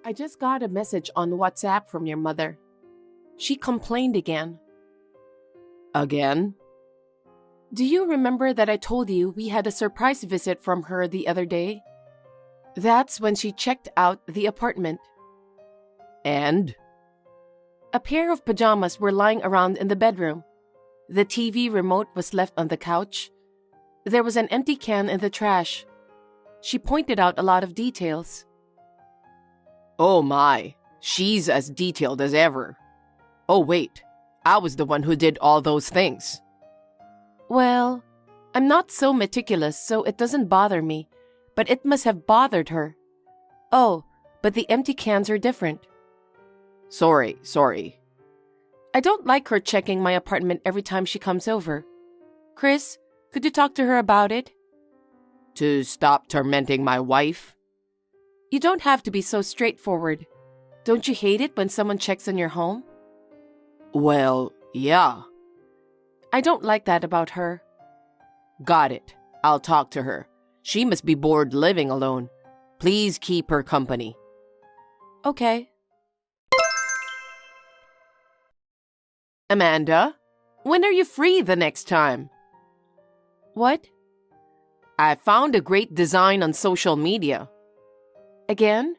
I just got a message on WhatsApp from your mother. She complained again. Again? Do you remember that I told you we had a surprise visit from her the other day? That's when she checked out the apartment. And? A pair of pajamas were lying around in the bedroom. The TV remote was left on the couch. There was an empty can in the trash. She pointed out a lot of details. Oh my, she's as detailed as ever. Oh wait, I was the one who did all those things. Well, I'm not so meticulous, so it doesn't bother me, but it must have bothered her. Oh, but the empty cans are different. Sorry. I don't like her checking my apartment every time she comes over. Chris, could you talk to her about it? To stop tormenting my wife? You don't have to be so straightforward. Don't you hate it when someone checks on your home? Well, yeah. I don't like that about her. Got it. I'll talk to her. She must be bored living alone. Please keep her company. Okay. Amanda, when are you free the next time? What? I found a great design on social media. Again?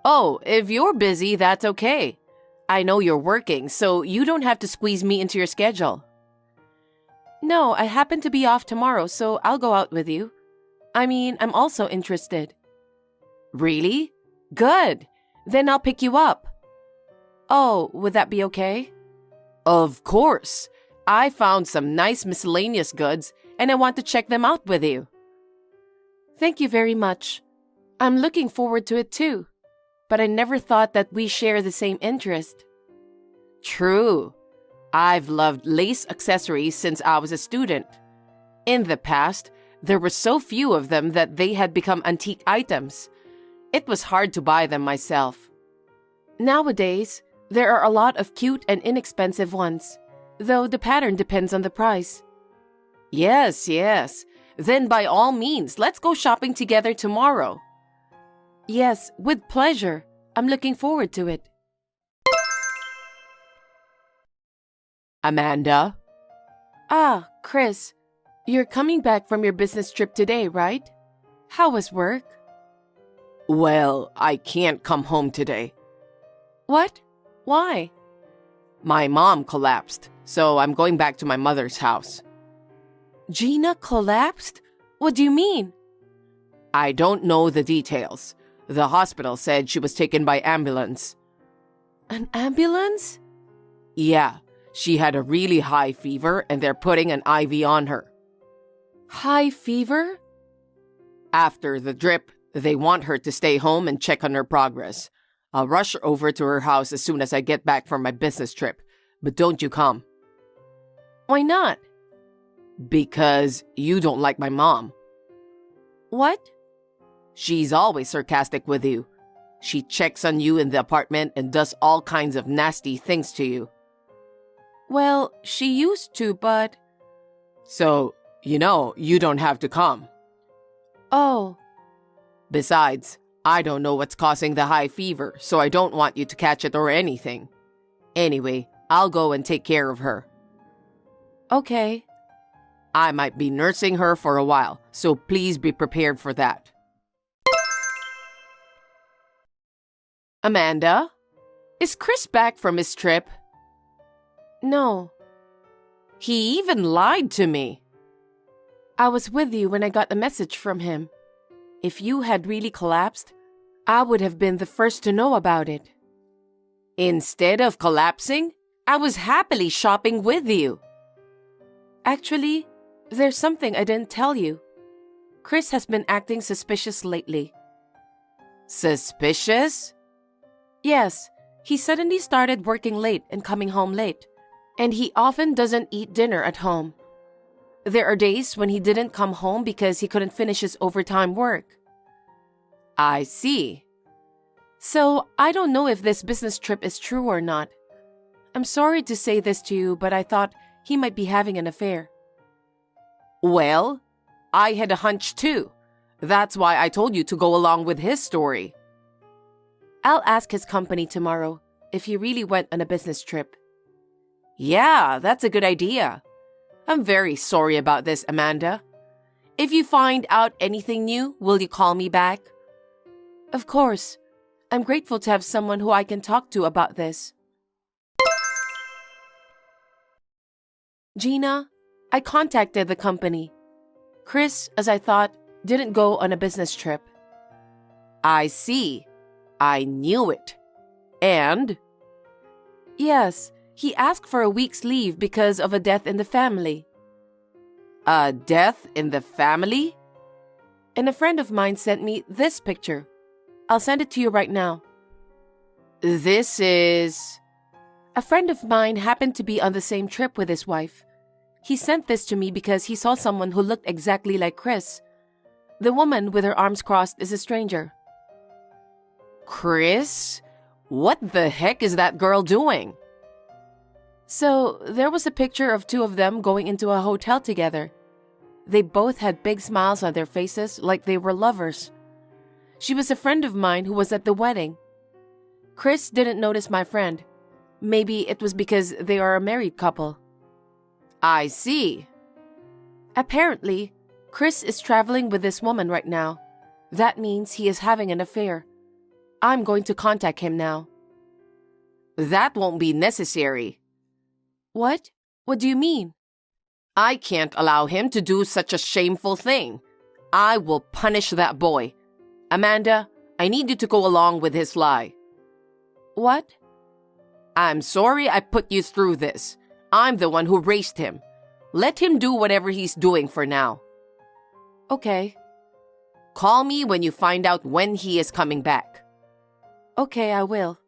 Oh, if you're busy, that's okay. I know you're working, so you don't have to squeeze me into your schedule. No, I happen to be off tomorrow, so I'll go out with you. I mean, I'm also interested. Really? Good. Then I'll pick you up. Oh, would that be okay? Of course. I found some nice miscellaneous goods, and I want to check them out with you. Thank you very much. I'm looking forward to it too. But I never thought that we share the same interest. True. I've loved lace accessories since I was a student. In the past, there were so few of them that they had become antique items. It was hard to buy them myself. Nowadays, there are a lot of cute and inexpensive ones, though the pattern depends on the price. Yes. Then by all means, let's go shopping together tomorrow. Yes, with pleasure. I'm looking forward to it. Amanda? Ah, Chris, you're coming back from your business trip today, right? How was work? Well, I can't come home today. What? Why? My mom collapsed, so I'm going back to my mother's house. Gina collapsed? What do you mean? I don't know the details. The hospital said she was taken by ambulance. An ambulance? Yeah, she had a really high fever and they're putting an IV on her. High fever? After the drip, they want her to stay home and check on her progress. I'll rush over to her house as soon as I get back from my business trip, but don't you come. Why not? Because you don't like my mom. What? She's always sarcastic with you. She checks on you in the apartment and does all kinds of nasty things to you. Well, she used to, but... So, you don't have to come. Oh. Besides, I don't know what's causing the high fever, so I don't want you to catch it or anything. Anyway, I'll go and take care of her. Okay. I might be nursing her for a while, so please be prepared for that. Amanda? Is Chris back from his trip? No. He even lied to me. I was with you when I got a message from him. If you had really collapsed, I would have been the first to know about it. Instead of collapsing, I was happily shopping with you. Actually, there's something I didn't tell you. Chris has been acting suspicious lately. Suspicious? Yes, he suddenly started working late and coming home late, and he often doesn't eat dinner at home. There are days when he didn't come home because he couldn't finish his overtime work. I see. So, I don't know if this business trip is true or not. I'm sorry to say this to you, but I thought he might be having an affair. Well, I had a hunch too. That's why I told you to go along with his story. I'll ask his company tomorrow if he really went on a business trip. Yeah, that's a good idea. I'm very sorry about this, Amanda. If you find out anything new, will you call me back? Of course. I'm grateful to have someone who I can talk to about this. Gina, I contacted the company. Chris, as I thought, didn't go on a business trip. I see. I knew it. And? Yes, he asked for a week's leave because of a death in the family. A death in the family? And a friend of mine sent me this picture. I'll send it to you right now. This is... A friend of mine happened to be on the same trip with his wife. He sent this to me because he saw someone who looked exactly like Chris. The woman with her arms crossed is a stranger. Chris? What the heck is that girl doing? So, there was a picture of two of them going into a hotel together. They both had big smiles on their faces like they were lovers. She was a friend of mine who was at the wedding. Chris didn't notice my friend. Maybe it was because they are a married couple. I see. Apparently, Chris is traveling with this woman right now. That means he is having an affair. I'm going to contact him now. That won't be necessary. What? What do you mean? I can't allow him to do such a shameful thing. I will punish that boy. Amanda, I need you to go along with his lie. What? I'm sorry I put you through this. I'm the one who raised him. Let him do whatever he's doing for now. Okay. Call me when you find out when he is coming back. Okay, I will.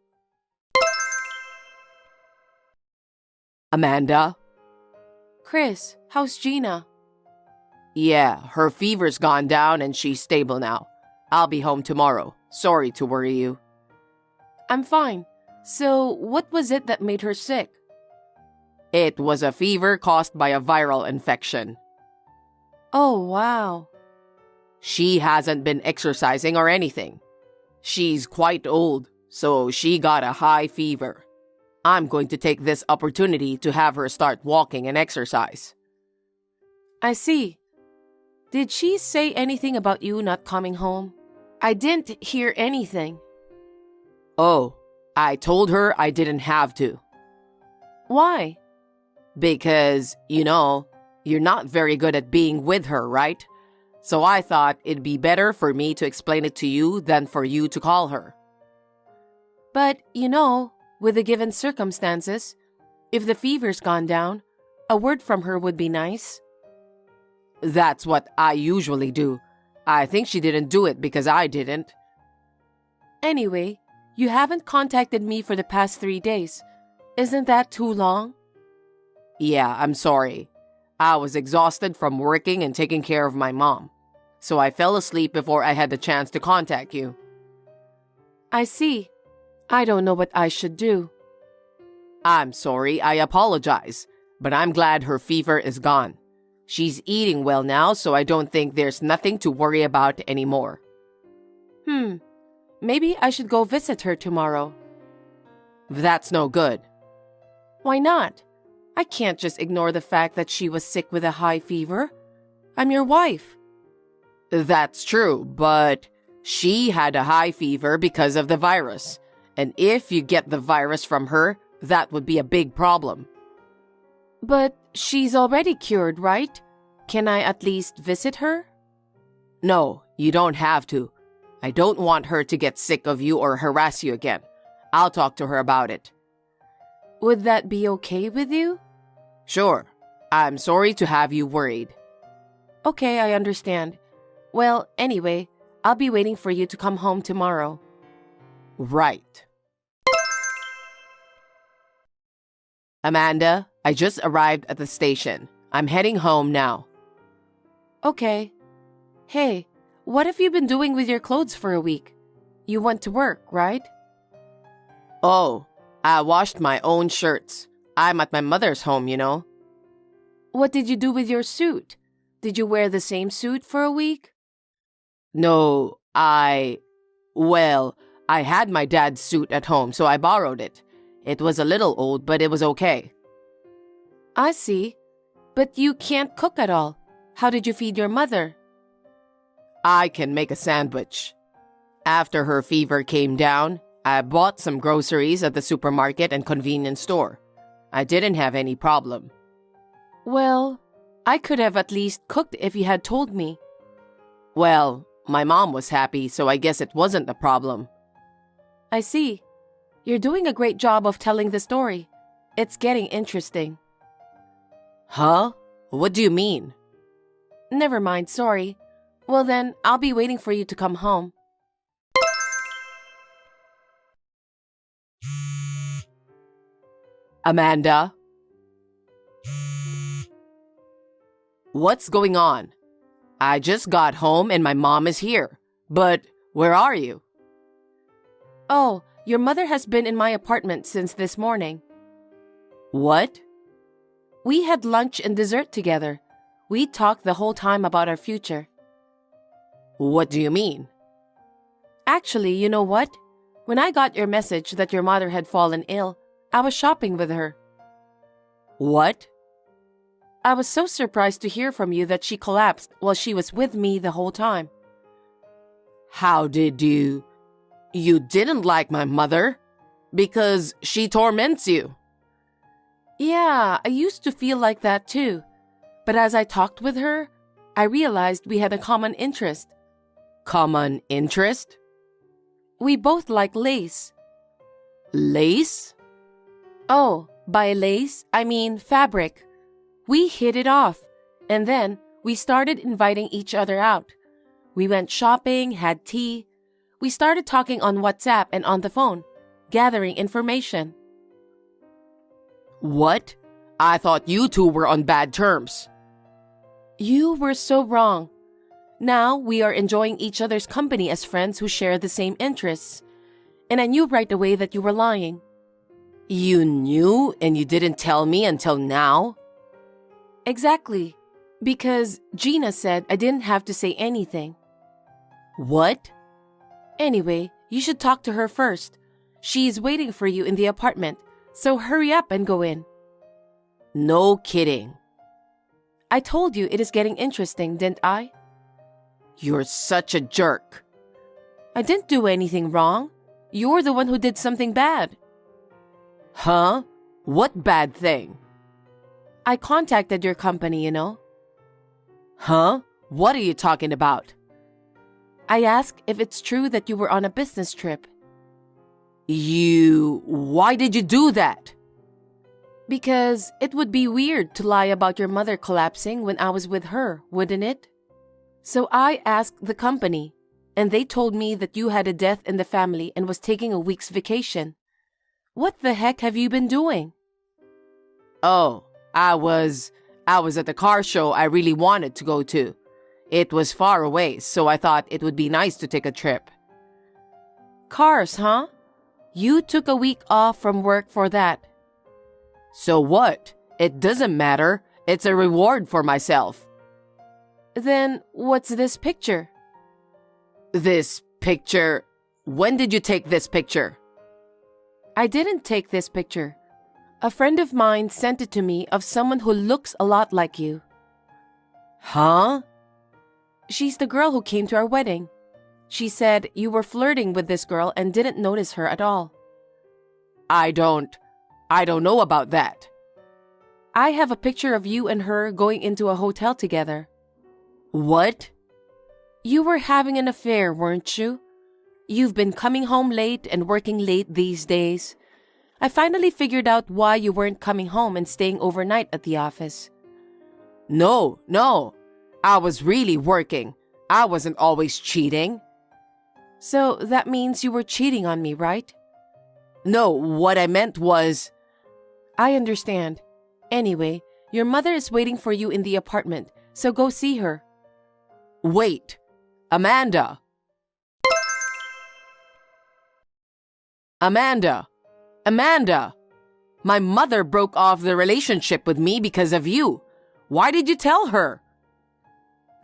Amanda? Chris, how's Gina? Yeah, her fever's gone down and she's stable now. I'll be home tomorrow. Sorry to worry you. I'm fine. So, what was it that made her sick? It was a fever caused by a viral infection. Oh, wow. She hasn't been exercising or anything. She's quite old, so she got a high fever. I'm going to take this opportunity to have her start walking and exercise. I see. Did she say anything about you not coming home? I didn't hear anything. Oh, I told her I didn't have to. Why? Because, you're not very good at being with her, right? So I thought it'd be better for me to explain it to you than for you to call her. But, with the given circumstances, if the fever's gone down, a word from her would be nice. That's what I usually do. I think she didn't do it because I didn't. Anyway, you haven't contacted me for the past 3 days. Isn't that too long? Yeah, I'm sorry. I was exhausted from working and taking care of my mom. So I fell asleep before I had the chance to contact you. I see. I don't know what I should do. I'm sorry, I apologize. But I'm glad her fever is gone. She's eating well now, so I don't think there's nothing to worry about anymore. Maybe I should go visit her tomorrow. That's no good. Why not? I can't just ignore the fact that she was sick with a high fever. I'm your wife. That's true, but she had a high fever because of the virus. And if you get the virus from her, that would be a big problem. But she's already cured, right? Can I at least visit her? No, you don't have to. I don't want her to get sick of you or harass you again. I'll talk to her about it. Would that be okay with you? Sure. I'm sorry to have you worried. Okay, I understand. Well, anyway, I'll be waiting for you to come home tomorrow. Right. Amanda, I just arrived at the station. I'm heading home now. Okay. Hey, what have you been doing with your clothes for a week? You went to work, right? Oh, I washed my own shirts. I'm at my mother's home, What did you do with your suit? Did you wear the same suit for a week? No, I I had my dad's suit at home, so I borrowed it. It was a little old, but it was okay. I see. But you can't cook at all. How did you feed your mother? I can make a sandwich. After her fever came down, I bought some groceries at the supermarket and convenience store. I didn't have any problem. Well, I could have at least cooked if you had told me. Well, my mom was happy, so I guess it wasn't a problem. I see. You're doing a great job of telling the story. It's getting interesting. Huh? What do you mean? Never mind, sorry. Well then, I'll be waiting for you to come home. Amanda? What's going on? I just got home and my mom is here. But where are you? Oh, your mother has been in my apartment since this morning. What? We had lunch and dessert together. We talked the whole time about our future. What do you mean? Actually, you know what? When I got your message that your mother had fallen ill, I was shopping with her. What? I was so surprised to hear from you that she collapsed while she was with me the whole time. How did you... You didn't like my mother? Because she torments you. Yeah, I used to feel like that too. But as I talked with her, I realized we had a common interest. Common interest? We both like lace. Lace? Oh, by lace, I mean fabric. We hit it off, and then we started inviting each other out. We went shopping, had tea. We started talking on WhatsApp and on the phone, gathering information. What? I thought you two were on bad terms. You were so wrong. Now we are enjoying each other's company as friends who share the same interests. And I knew right away that you were lying. You knew and you didn't tell me until now? Exactly. Because Gina said I didn't have to say anything. What? Anyway, you should talk to her first. She's waiting for you in the apartment, so hurry up and go in. No kidding. I told you it is getting interesting, didn't I? You're such a jerk. I didn't do anything wrong. You're the one who did something bad. Huh? What bad thing? I contacted your company, you know. Huh? What are you talking about? I asked if it's true that you were on a business trip. Why did you do that? Because it would be weird to lie about your mother collapsing when I was with her, wouldn't it? So I asked the company, and they told me that you had a death in the family and was taking a week's vacation. What the heck have you been doing? Oh, I was at the car show I really wanted to go to. It was far away, so I thought it would be nice to take a trip. Cars, huh? You took a week off from work for that. So what? It doesn't matter. It's a reward for myself. Then what's this picture? This picture? When did you take this picture? I didn't take this picture. A friend of mine sent it to me of someone who looks a lot like you. Huh? She's the girl who came to our wedding. She said you were flirting with this girl and didn't notice her at all. I don't know about that. I have a picture of you and her going into a hotel together. What? You were having an affair, weren't you? You've been coming home late and working late these days. I finally figured out why you weren't coming home and staying overnight at the office. No. I was really working. I wasn't always cheating. So that means you were cheating on me, right? No, what I meant was... I understand. Anyway, your mother is waiting for you in the apartment, so go see her. Wait, Amanda! Amanda! My mother broke off the relationship with me because of you. Why did you tell her?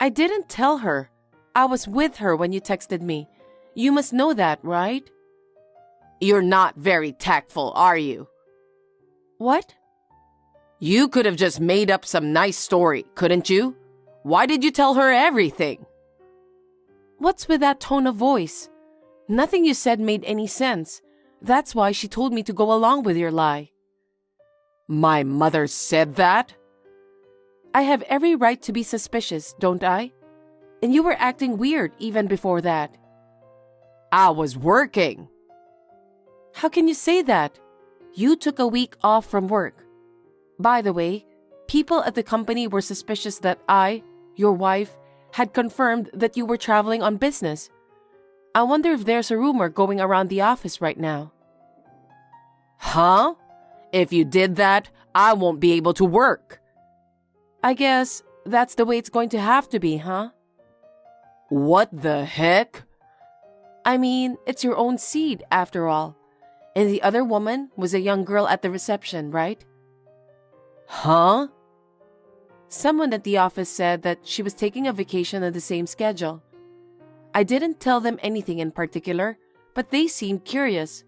I didn't tell her. I was with her when you texted me. You must know that, right? You're not very tactful, are you? What? You could have just made up some nice story, couldn't you? Why did you tell her everything? What's with that tone of voice? Nothing you said made any sense. That's why she told me to go along with your lie. My mother said that? I have every right to be suspicious, don't I? And you were acting weird even before that. I was working. How can you say that? You took a week off from work. By the way, people at the company were suspicious that I, your wife, had confirmed that you were traveling on business. I wonder if there's a rumor going around the office right now. Huh? If you did that, I won't be able to work. I guess that's the way it's going to have to be, huh? What the heck? I mean, it's your own seed, after all. And the other woman was a young girl at the reception, right? Huh? Someone at the office said that she was taking a vacation on the same schedule. I didn't tell them anything in particular, but they seemed curious.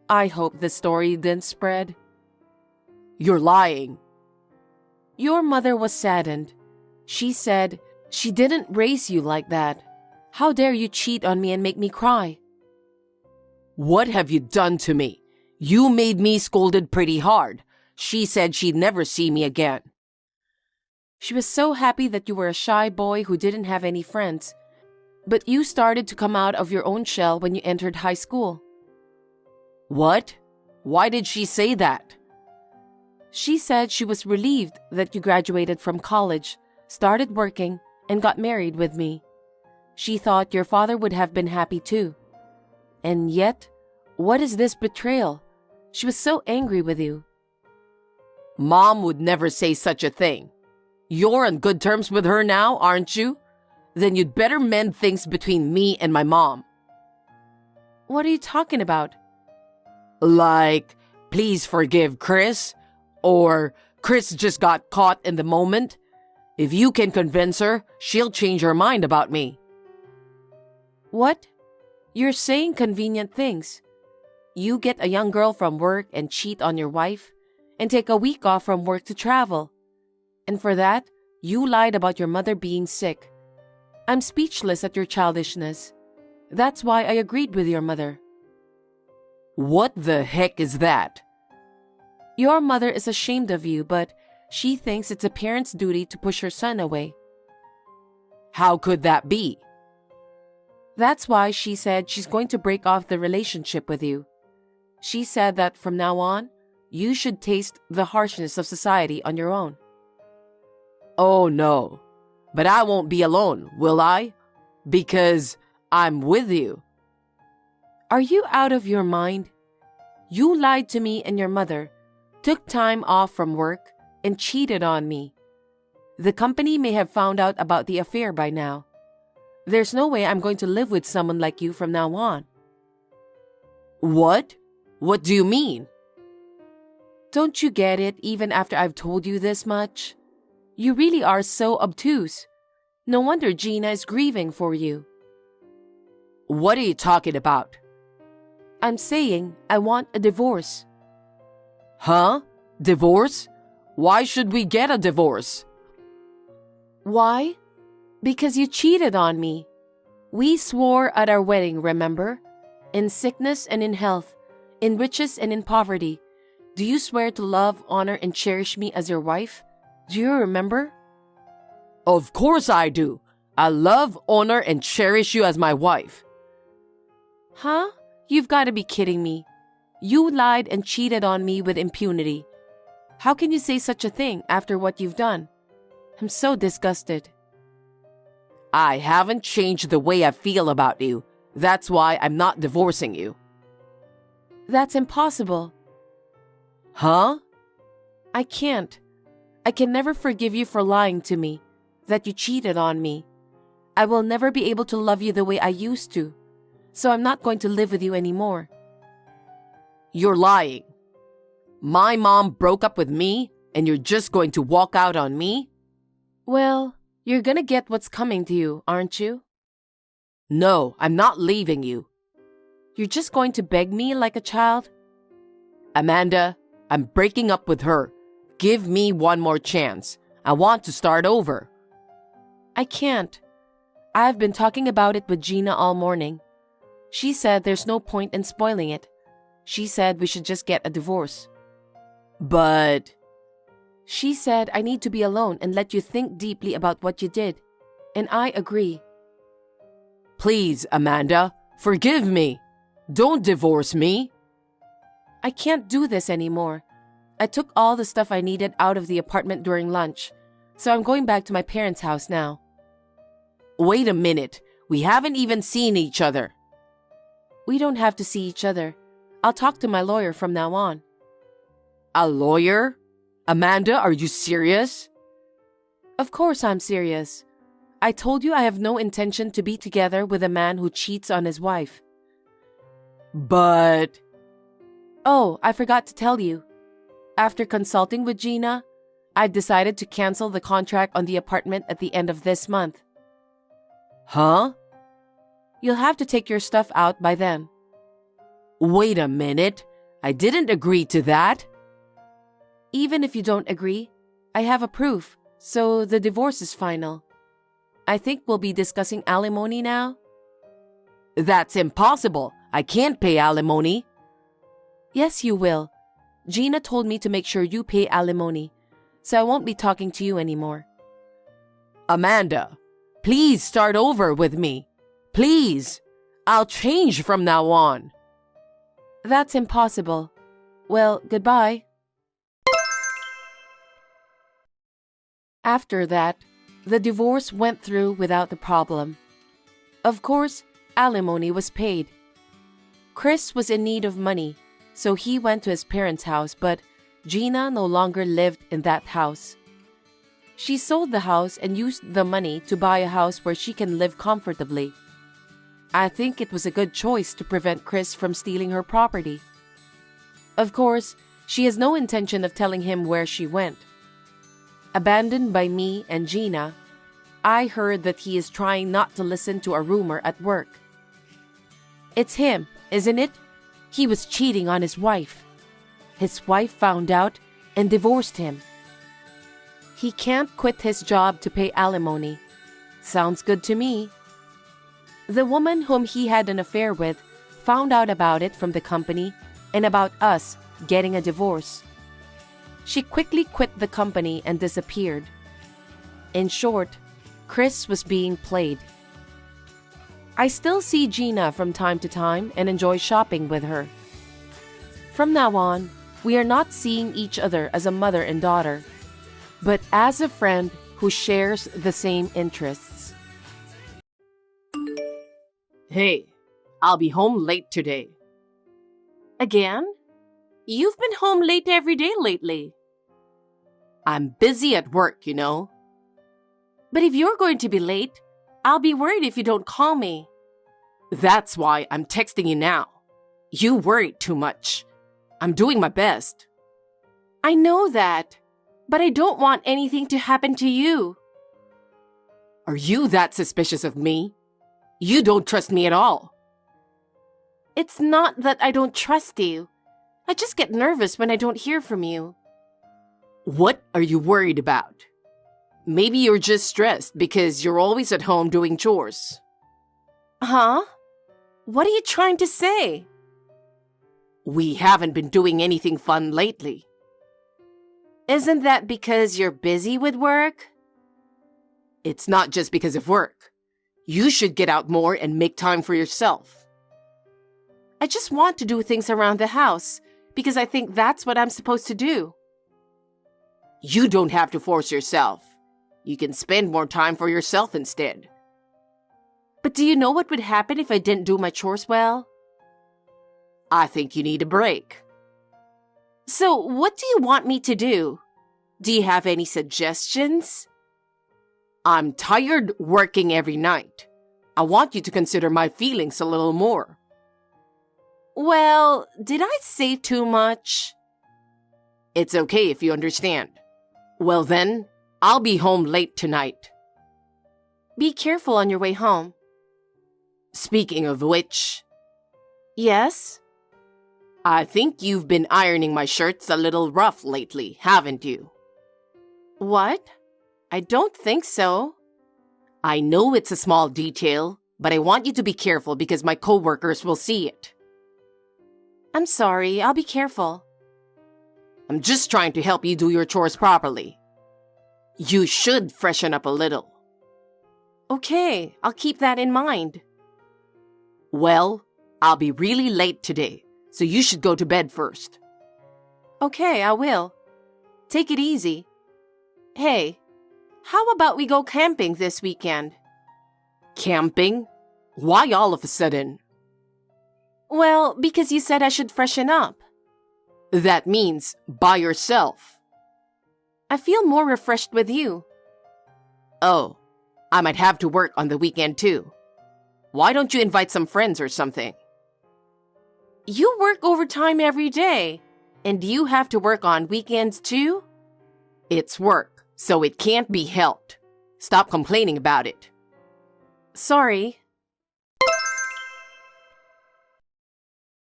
I hope the story didn't spread. You're lying. Your mother was saddened. She said she didn't raise you like that. How dare you cheat on me and make me cry? What have you done to me? You made me scolded pretty hard. She said she'd never see me again. She was so happy that you were a shy boy who didn't have any friends. But you started to come out of your own shell when you entered high school. What? Why did she say that? She said she was relieved that you graduated from college, started working, and got married with me. She thought your father would have been happy too. And yet, what is this betrayal? She was so angry with you. Mom would never say such a thing. You're on good terms with her now, aren't you? Then you'd better mend things between me and my mom. What are you talking about? Like, please forgive Chris, or Chris just got caught in the moment. If you can convince her, she'll change her mind about me. What? You're saying convenient things. You get a young girl from work and cheat on your wife, and take a week off from work to travel. And for that, you lied about your mother being sick. I'm speechless at your childishness. That's why I agreed with your mother. What the heck is that? Your mother is ashamed of you, but she thinks it's a parent's duty to push her son away. How could that be? That's why she said she's going to break off the relationship with you. She said that from now on, you should taste the harshness of society on your own. Oh no, but I won't be alone, will I? Because I'm with you. Are you out of your mind? You lied to me and your mother, took time off from work, and cheated on me. The company may have found out about the affair by now. There's no way I'm going to live with someone like you from now on. What? What do you mean? Don't you get it even after I've told you this much? You really are so obtuse. No wonder Gina is grieving for you. What are you talking about? I'm saying I want a divorce. Huh? Divorce? Why should we get a divorce? Why? Because you cheated on me. We swore at our wedding, remember? In sickness and in health, in riches and in poverty. Do you swear to love, honor, and cherish me as your wife? Do you remember? Of course I do. I love, honor, and cherish you as my wife. Huh? You've got to be kidding me. You lied and cheated on me with impunity. How can you say such a thing after what you've done? I'm so disgusted. I haven't changed the way I feel about you. That's why I'm not divorcing you. That's impossible. Huh? I can't. I can never forgive you for lying to me, that you cheated on me. I will never be able to love you the way I used to, so I'm not going to live with you anymore. You're lying. My mom broke up with me, and you're just going to walk out on me? Well, you're gonna get what's coming to you, aren't you? No, I'm not leaving you. You're just going to beg me like a child? Amanda, I'm breaking up with her. Give me one more chance. I want to start over. I can't. I've been talking about it with Gina all morning. She said there's no point in spoiling it. She said we should just get a divorce. But... She said I need to be alone and let you think deeply about what you did. And I agree. Please, Amanda, forgive me. Don't divorce me. I can't do this anymore. I took all the stuff I needed out of the apartment during lunch, so I'm going back to my parents' house now. Wait a minute. We haven't even seen each other. We don't have to see each other. I'll talk to my lawyer from now on. A lawyer? Amanda, are you serious? Of course I'm serious. I told you I have no intention to be together with a man who cheats on his wife. But... Oh, I forgot to tell you. After consulting with Gina, I've decided to cancel the contract on the apartment at the end of this month. Huh? You'll have to take your stuff out by then. Wait a minute. I didn't agree to that. Even if you don't agree, I have a proof, so the divorce is final. I think we'll be discussing alimony now. That's impossible. I can't pay alimony. Yes, you will. Gina told me to make sure you pay alimony, so I won't be talking to you anymore. Amanda, please start over with me. Please. I'll change from now on. That's impossible. Well, goodbye. After that, the divorce went through without a problem. Of course, alimony was paid. Chris was in need of money, so he went to his parents' house, but Gina no longer lived in that house. She sold the house and used the money to buy a house where she can live comfortably. I think it was a good choice to prevent Chris from stealing her property. Of course, she has no intention of telling him where she went. Abandoned by me and Gina, I heard that he is trying not to listen to a rumor at work. It's him, isn't it? He was cheating on his wife. His wife found out and divorced him. He can't quit his job to pay alimony. Sounds good to me. The woman whom he had an affair with found out about it from the company and about us getting a divorce. She quickly quit the company and disappeared. In short, Chris was being played. I still see Gina from time to time and enjoy shopping with her. From now on, we are not seeing each other as a mother and daughter, but as a friend who shares the same interests. Hey, I'll be home late today. Again? You've been home late every day lately. I'm busy at work, you know. But if you're going to be late, I'll be worried if you don't call me. That's why I'm texting you now. You worried too much. I'm doing my best. I know that, but I don't want anything to happen to you. Are you that suspicious of me? You don't trust me at all. It's not that I don't trust you. I just get nervous when I don't hear from you. What are you worried about? Maybe you're just stressed because you're always at home doing chores. Huh? What are you trying to say? We haven't been doing anything fun lately. Isn't that because you're busy with work? It's not just because of work. You should get out more and make time for yourself. I just want to do things around the house because I think that's what I'm supposed to do. You don't have to force yourself. You can spend more time for yourself instead. But do you know what would happen if I didn't do my chores well? I think you need a break. So, what do you want me to do? Do you have any suggestions? I'm tired working every night. I want you to consider my feelings a little more. Well, did I say too much? It's okay if you understand. Well then, I'll be home late tonight. Be careful on your way home. Speaking of which... Yes? I think you've been ironing my shirts a little rough lately, haven't you? What? I don't think so. I know it's a small detail, but I want you to be careful because my coworkers will see it. I'm sorry, I'll be careful. I'm just trying to help you do your chores properly. You should freshen up a little. Okay, I'll keep that in mind. Well, I'll be really late today, so you should go to bed first. Okay, I will. Take it easy. Hey, how about we go camping this weekend? Camping? Why all of a sudden? Well, because you said I should freshen up. That means by yourself. I feel more refreshed with you. Oh, I might have to work on the weekend too. Why don't you invite some friends or something? You work overtime every day, and you have to work on weekends too? It's work, so it can't be helped. Stop complaining about it. Sorry.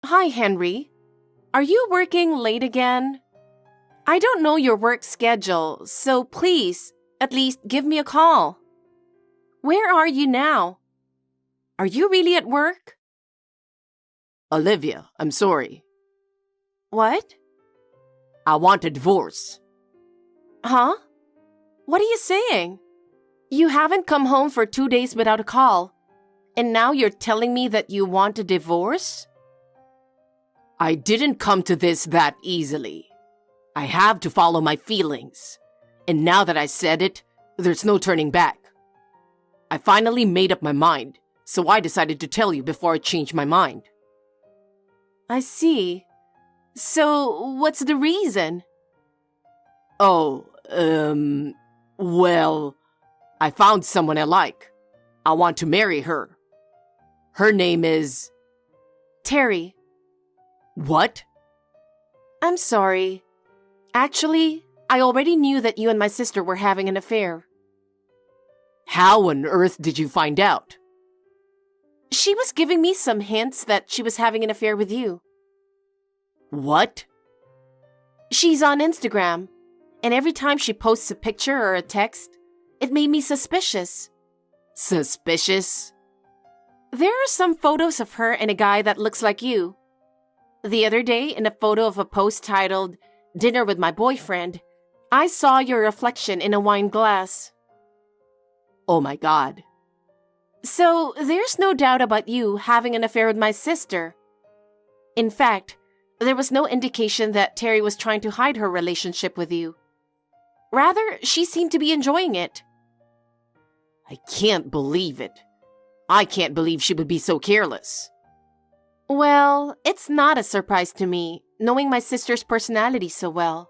Hi, Henry. Are you working late again? I don't know your work schedule, so please, at least give me a call. Where are you now? Are you really at work? Olivia, I'm sorry. What? I want a divorce. Huh? What are you saying? You haven't come home for 2 days without a call, and now you're telling me that you want a divorce? I didn't come to this that easily. I have to follow my feelings. And now that I said it, there's no turning back. I finally made up my mind, so I decided to tell you before I changed my mind. I see. So, what's the reason? Oh, well, I found someone I like. I want to marry her. Her name is... Terry. What? I'm sorry. Actually, I already knew that you and my sister were having an affair. How on earth did you find out? She was giving me some hints that she was having an affair with you. What? She's on Instagram, and every time she posts a picture or a text, it made me suspicious. Suspicious? There are some photos of her and a guy that looks like you. The other day, in a photo of a post titled, "Dinner with my boyfriend," I saw your reflection in a wine glass. Oh my God. So, there's no doubt about you having an affair with my sister. In fact, there was no indication that Terry was trying to hide her relationship with you. Rather, she seemed to be enjoying it. I can't believe it. I can't believe she would be so careless. Well, it's not a surprise to me, knowing my sister's personality so well.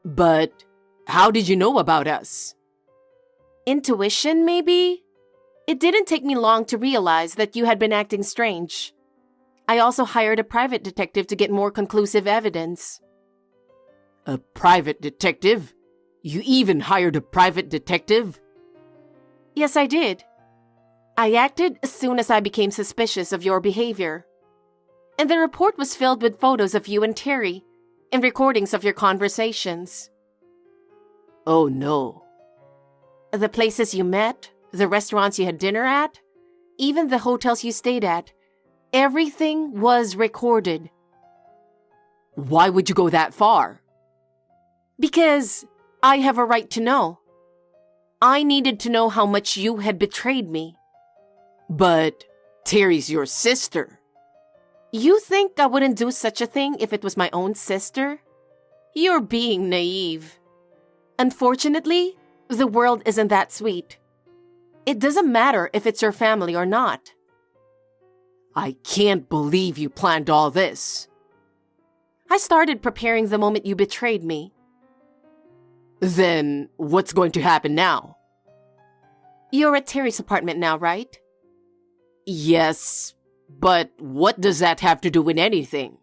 But how did you know about us? Intuition, maybe? It didn't take me long to realize that you had been acting strange. I also hired a private detective to get more conclusive evidence. A private detective? You even hired a private detective? Yes, I did. I acted as soon as I became suspicious of your behavior. And the report was filled with photos of you and Terry and recordings of your conversations. Oh no. The places you met, the restaurants you had dinner at, even the hotels you stayed at, everything was recorded. Why would you go that far? Because I have a right to know. I needed to know how much you had betrayed me. But Terry's your sister. You think I wouldn't do such a thing if it was my own sister? You're being naive. Unfortunately, the world isn't that sweet. It doesn't matter if it's your family or not. I can't believe you planned all this. I started preparing the moment you betrayed me. Then what's going to happen now? You're at Terry's apartment now, right? Yes, but what does that have to do with anything?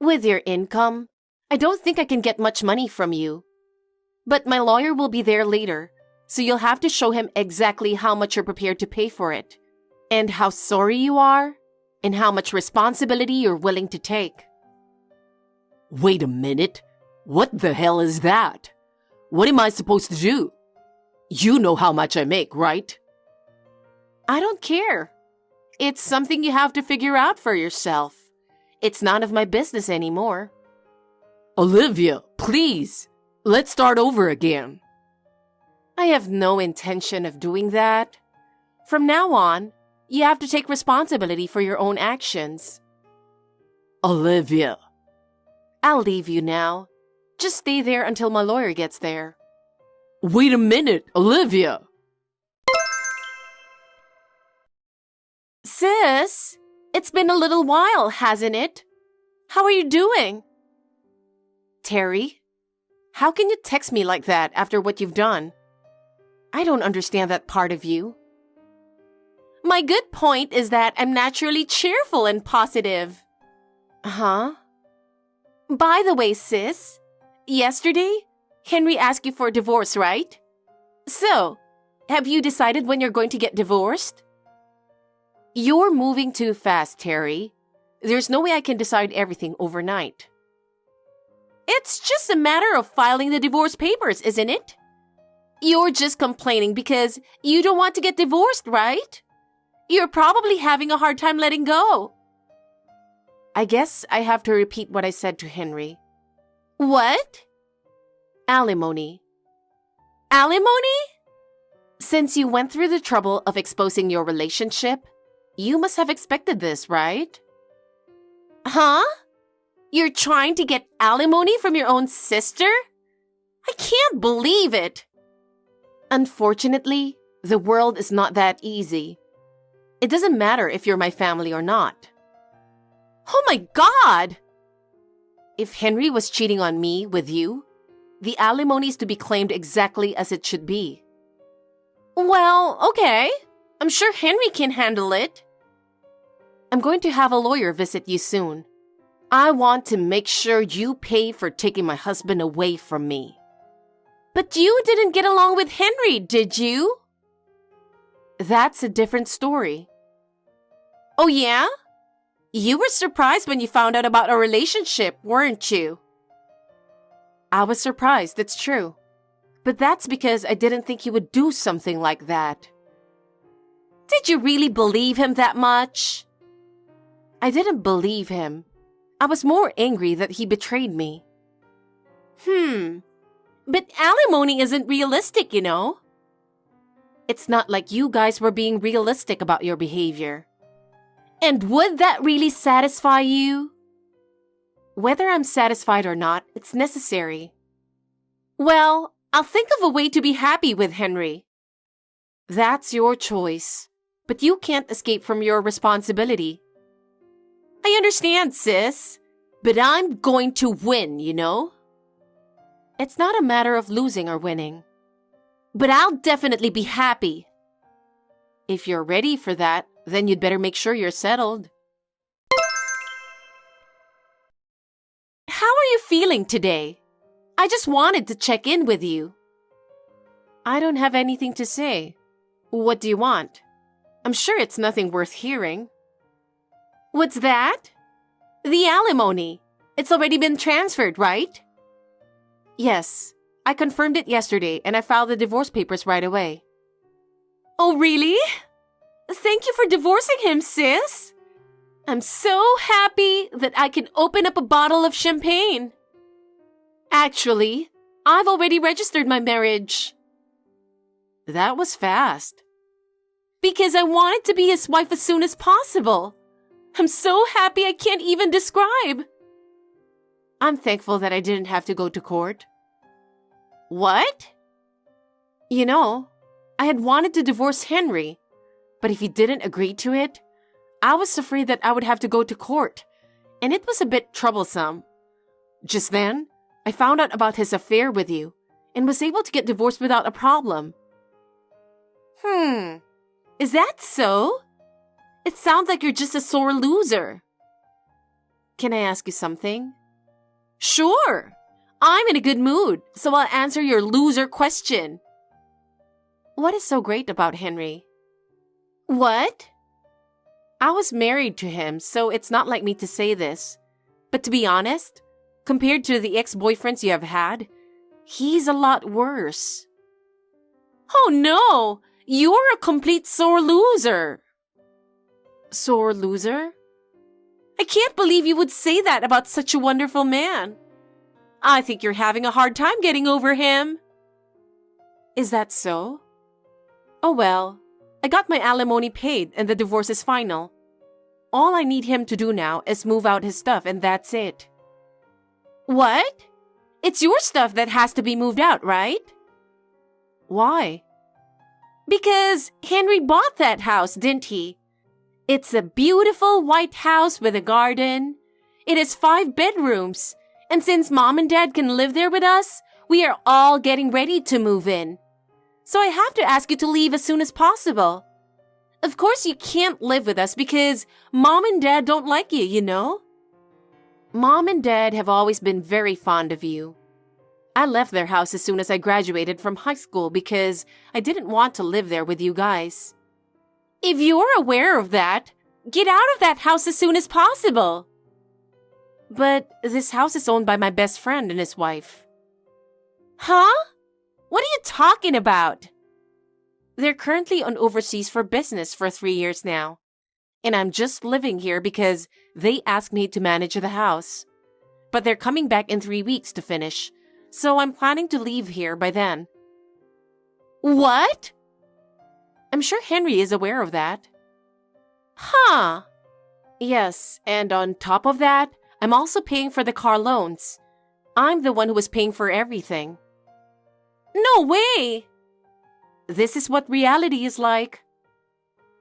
With your income, I don't think I can get much money from you. But my lawyer will be there later, so you'll have to show him exactly how much you're prepared to pay for it, and how sorry you are, and how much responsibility you're willing to take. Wait a minute. What the hell is that? What am I supposed to do? You know how much I make, right? I don't care. It's something you have to figure out for yourself. It's none of my business anymore. Olivia, please. Let's start over again. I have no intention of doing that. From now on, you have to take responsibility for your own actions. Olivia. I'll leave you now. Just stay there until my lawyer gets there. Wait a minute, Olivia. Sis, it's been a little while, hasn't it? How are you doing? Terry, how can you text me like that after what you've done? I don't understand that part of you. My good point is that I'm naturally cheerful and positive. Huh? By the way, sis, yesterday, Henry asked you for a divorce, right? So, have you decided when you're going to get divorced? You're moving too fast, Terry. There's no way I can decide everything overnight. It's just a matter of filing the divorce papers, isn't it? You're just complaining because you don't want to get divorced, right? You're probably having a hard time letting go. I guess I have to repeat what I said to Henry. What? Alimony. Alimony? Since you went through the trouble of exposing your relationship, you must have expected this, right? Huh? You're trying to get alimony from your own sister? I can't believe it. Unfortunately, the world is not that easy. It doesn't matter if you're my family or not. Oh my God! If Henry was cheating on me with you, the alimony is to be claimed exactly as it should be. Well, okay. I'm sure Henry can handle it. I'm going to have a lawyer visit you soon. I want to make sure you pay for taking my husband away from me. But you didn't get along with Henry, did you? That's a different story. Oh yeah? You were surprised when you found out about our relationship, weren't you? I was surprised, it's true. But that's because I didn't think he would do something like that. Did you really believe him that much? I didn't believe him. I was more angry that he betrayed me. But alimony isn't realistic, you know. It's not like you guys were being realistic about your behavior. And would that really satisfy you? Whether I'm satisfied or not, it's necessary. Well, I'll think of a way to be happy with Henry. That's your choice, but you can't escape from your responsibility. I understand, sis, but I'm going to win, you know? It's not a matter of losing or winning. But I'll definitely be happy. If you're ready for that, then you'd better make sure you're settled. How are you feeling today? I just wanted to check in with you. I don't have anything to say. What do you want? I'm sure it's nothing worth hearing. What's that? The alimony. It's already been transferred, right? Yes. I confirmed it yesterday and I filed the divorce papers right away. Oh, really? Thank you for divorcing him, sis. I'm so happy that I can open up a bottle of champagne. Actually, I've already registered my marriage. That was fast. Because I wanted to be his wife as soon as possible. I'm so happy I can't even describe. I'm thankful that I didn't have to go to court. What? You know, I had wanted to divorce Henry, but if he didn't agree to it, I was afraid that I would have to go to court, and it was a bit troublesome. Just then, I found out about his affair with you and was able to get divorced without a problem. Is that so? It sounds like you're just a sore loser. Can I ask you something? Sure. I'm in a good mood, so I'll answer your loser question. What is so great about Henry? What? I was married to him, so it's not like me to say this. But to be honest, compared to the ex-boyfriends you have had, he's a lot worse. Oh no! You're a complete sore loser! Sore loser? I can't believe you would say that about such a wonderful man. I think you're having a hard time getting over him. Is that so? Oh well, I got my alimony paid and the divorce is final. All I need him to do now is move out his stuff and that's it. What? It's your stuff that has to be moved out, right? Why? Because Henry bought that house, didn't he? It's a beautiful white house with a garden. It has 5 bedrooms. And since Mom and Dad can live there with us, we are all getting ready to move in. So I have to ask you to leave as soon as possible. Of course you can't live with us because Mom and Dad don't like you, you know? Mom and Dad have always been very fond of you. I left their house as soon as I graduated from high school because I didn't want to live there with you guys. If you're aware of that, get out of that house as soon as possible. But this house is owned by my best friend and his wife. Huh? What are you talking about? They're currently on overseas for business for 3 years now. And I'm just living here because they asked me to manage the house. But they're coming back in 3 weeks to finish, so I'm planning to leave here by then. What? I'm sure Henry is aware of that. Huh? Yes, and on top of that, I'm also paying for the car loans. I'm the one who was paying for everything. No way! This is what reality is like.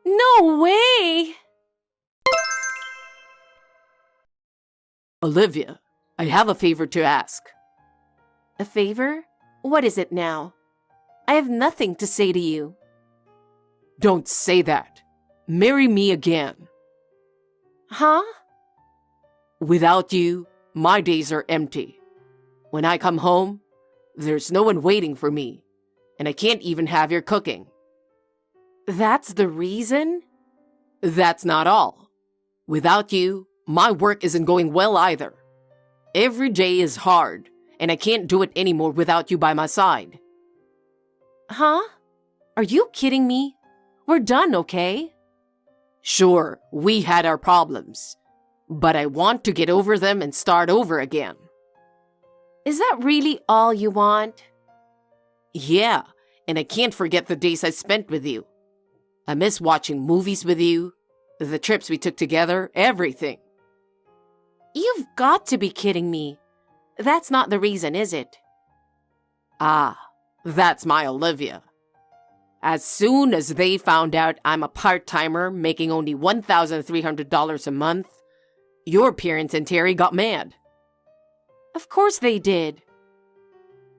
No way! Olivia, I have a favor to ask. A favor? What is it now? I have nothing to say to you. Don't say that. Marry me again. Huh? Without you, my days are empty. When I come home, there's no one waiting for me, and I can't even have your cooking. That's the reason? That's not all. Without you, my work isn't going well either. Every day is hard, and I can't do it anymore without you by my side. Huh? Are you kidding me? We're done, okay? Sure, we had our problems, but I want to get over them and start over again. Is that really all you want? Yeah, and I can't forget the days I spent with you. I miss watching movies with you, the trips we took together, everything. You've got to be kidding me. That's not the reason, is it? Ah, that's my Olivia. As soon as they found out I'm a part-timer making only $1,300 a month, your parents and Terry got mad. Of course they did.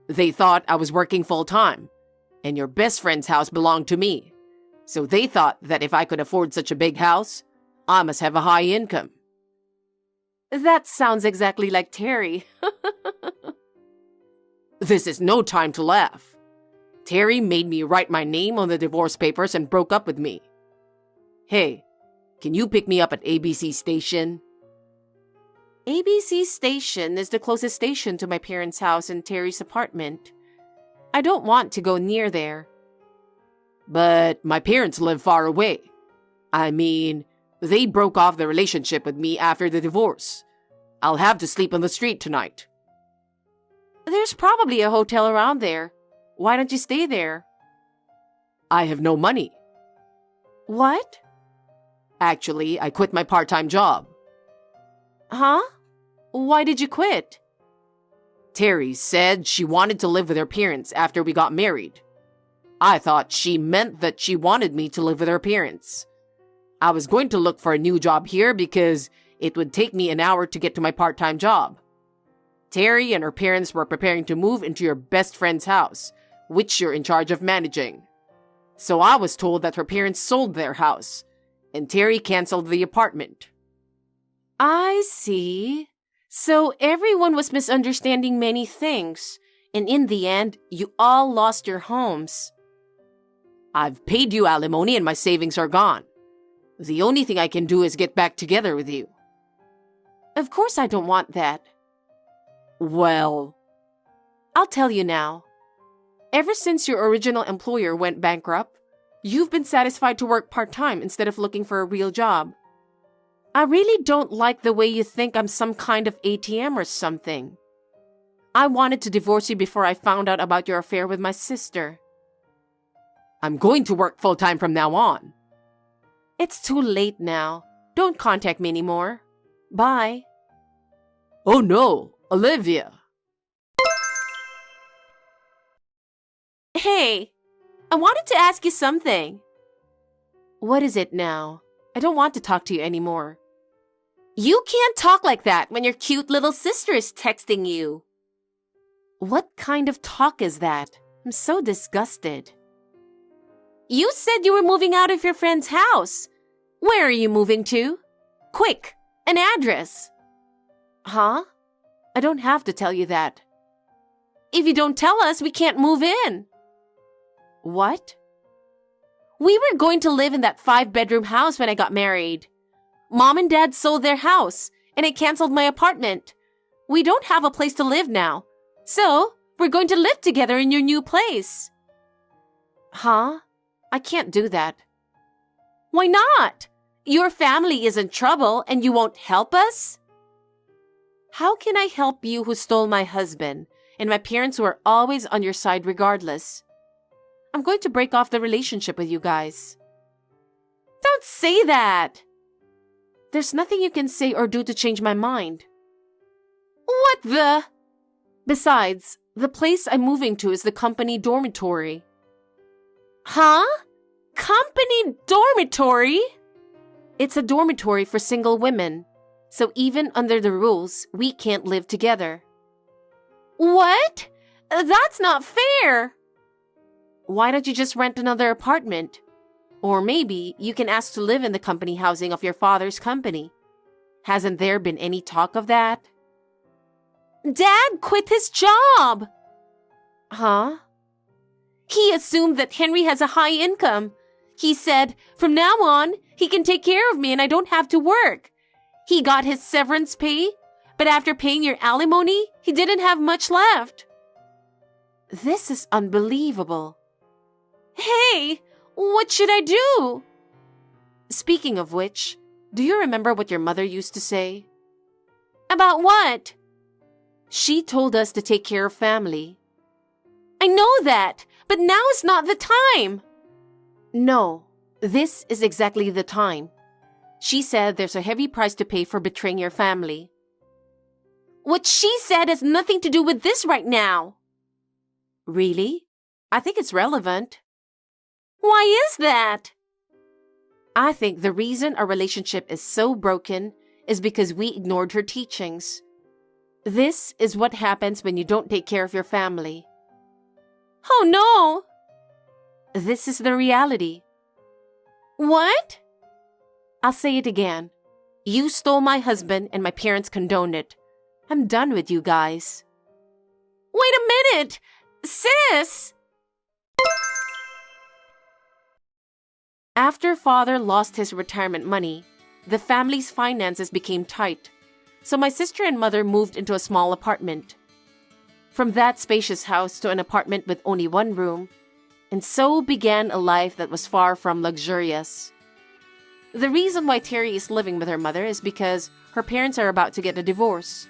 They thought I was working full-time, and your best friend's house belonged to me. So they thought that if I could afford such a big house, I must have a high income. That sounds exactly like Terry. This is no time to laugh. Terry made me write my name on the divorce papers and broke up with me. Hey, can you pick me up at ABC Station? ABC Station is the closest station to my parents' house and Terry's apartment. I don't want to go near there. But my parents live far away. I mean, they broke off the relationship with me after the divorce. I'll have to sleep on the street tonight. There's probably a hotel around there. Why don't you stay there? I have no money. What? Actually, I quit my part-time job. Huh? Why did you quit? Terry said she wanted to live with her parents after we got married. I thought she meant that she wanted me to live with her parents. I was going to look for a new job here because it would take me an hour to get to my part-time job. Terry and her parents were preparing to move into your best friend's house, which you're in charge of managing. So I was told that her parents sold their house, and Terry canceled the apartment. I see. So everyone was misunderstanding many things, and in the end, you all lost your homes. I've paid you alimony and my savings are gone. The only thing I can do is get back together with you. Of course I don't want that. Well, I'll tell you now. Ever since your original employer went bankrupt, you've been satisfied to work part-time instead of looking for a real job. I really don't like the way you think I'm some kind of ATM or something. I wanted to divorce you before I found out about your affair with my sister. I'm going to work full-time from now on. It's too late now. Don't contact me anymore. Bye. Oh no, Olivia. Hey, I wanted to ask you something. What is it now? I don't want to talk to you anymore. You can't talk like that when your cute little sister is texting you. What kind of talk is that? I'm so disgusted. You said you were moving out of your friend's house. Where are you moving to? Quick, an address. Huh? I don't have to tell you that. If you don't tell us, we can't move in. What? We were going to live in that 5-bedroom house when I got married. Mom and Dad sold their house, and I canceled my apartment. We don't have a place to live now, so we're going to live together in your new place. Huh? I can't do that. Why not? Your family is in trouble and you won't help us? How can I help you who stole my husband and my parents who are always on your side regardless? I'm going to break off the relationship with you guys. Don't say that! There's nothing you can say or do to change my mind. What the? Besides, the place I'm moving to is the company dormitory. Huh? Company dormitory? It's a dormitory for single women, so even under the rules, we can't live together. What? That's not fair! Why don't you just rent another apartment? Or maybe you can ask to live in the company housing of your father's company. Hasn't there been any talk of that? Dad quit his job! Huh? He assumed that Henry has a high income. He said, from now on, he can take care of me and I don't have to work. He got his severance pay, but after paying your alimony, he didn't have much left. This is unbelievable. Hey, what should I do? Speaking of which, do you remember what your mother used to say? About what? She told us to take care of family. I know that, but now is not the time. No, this is exactly the time. She said there's a heavy price to pay for betraying your family. What she said has nothing to do with this right now. Really? I think it's relevant. Why is that? I think the reason our relationship is so broken is because we ignored her teachings. This is what happens when you don't take care of your family. Oh no! This is the reality. What? I'll say it again. You stole my husband and my parents condoned it. I'm done with you guys. Wait a minute! Sis! After father lost his retirement money, the family's finances became tight, so my sister and mother moved into a small apartment. From that spacious house to an apartment with only one room, and so began a life that was far from luxurious. The reason why Terry is living with her mother is because her parents are about to get a divorce.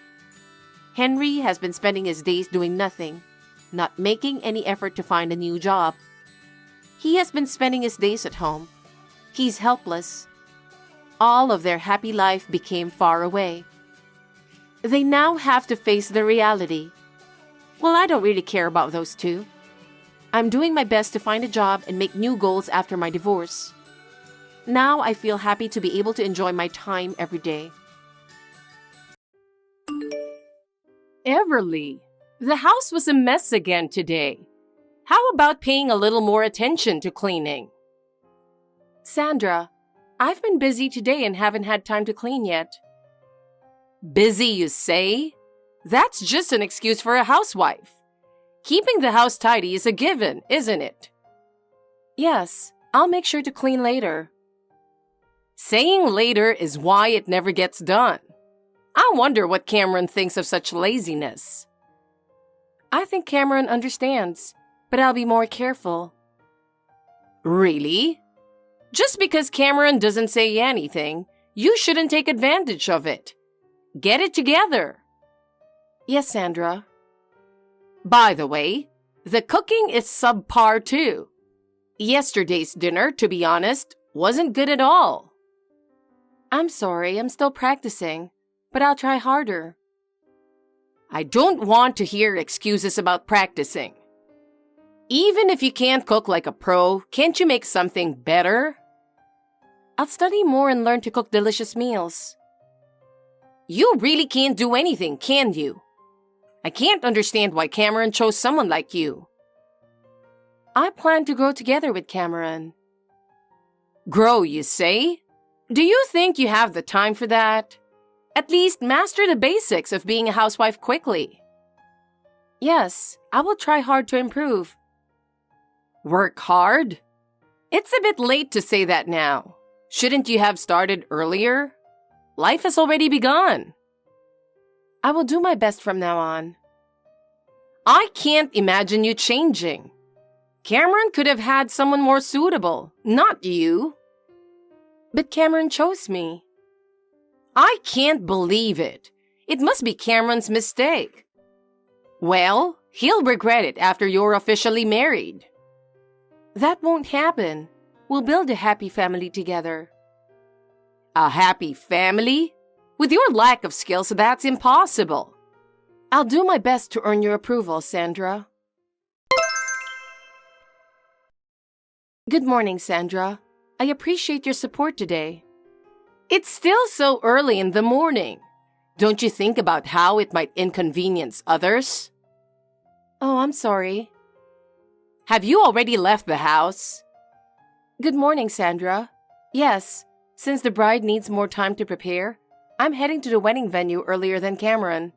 Henry has been spending his days doing nothing, not making any effort to find a new job. He has been spending his days at home. He's helpless. All of their happy life became far away. They now have to face the reality. Well, I don't really care about those two. I'm doing my best to find a job and make new goals after my divorce. Now I feel happy to be able to enjoy my time every day. Everly, the house was a mess again today. How about paying a little more attention to cleaning? Sandra, I've been busy today and haven't had time to clean yet. Busy, you say? That's just an excuse for a housewife. Keeping the house tidy is a given, isn't it? Yes, I'll make sure to clean later. Saying later is why it never gets done. I wonder what Cameron thinks of such laziness. I think Cameron understands, but I'll be more careful. Really? Just because Cameron doesn't say anything, you shouldn't take advantage of it. Get it together. Yes, Sandra. By the way, the cooking is subpar too. Yesterday's dinner, to be honest, wasn't good at all. I'm sorry, I'm still practicing, but I'll try harder. I don't want to hear excuses about practicing. Even if you can't cook like a pro, can't you make something better? I'll study more and learn to cook delicious meals. You really can't do anything, can you? I can't understand why Cameron chose someone like you. I plan to grow together with Cameron. Grow, you say? Do you think you have the time for that? At least master the basics of being a housewife quickly. Yes, I will try hard to improve. Work hard? It's a bit late to say that now. Shouldn't you have started earlier? Life has already begun. I will do my best from now on. I can't imagine you changing. Cameron could have had someone more suitable, not you. But Cameron chose me. I can't believe it. It must be Cameron's mistake. Well, he'll regret it after you're officially married. That won't happen. We'll build a happy family together. A happy family? With your lack of skills, that's impossible. I'll do my best to earn your approval, Sandra. Good morning, Sandra. I appreciate your support today. It's still so early in the morning. Don't you think about how it might inconvenience others? Oh, I'm sorry. Have you already left the house? Good morning, Sandra. Yes, since the bride needs more time to prepare, I'm heading to the wedding venue earlier than Cameron.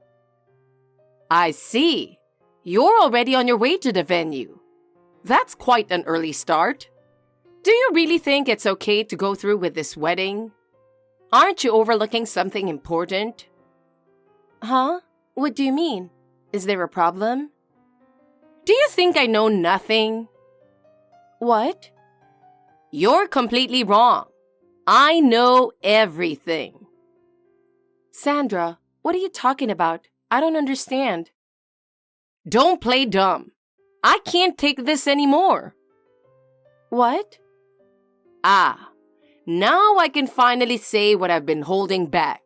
I see. You're already on your way to the venue. That's quite an early start. Do you really think it's okay to go through with this wedding? Aren't you overlooking something important? Huh? What do you mean? Is there a problem? Do you think I know nothing? What? You're completely wrong. I know everything. Sandra, what are you talking about? I don't understand. Don't play dumb. I can't take this anymore. What? Ah, now I can finally say what I've been holding back.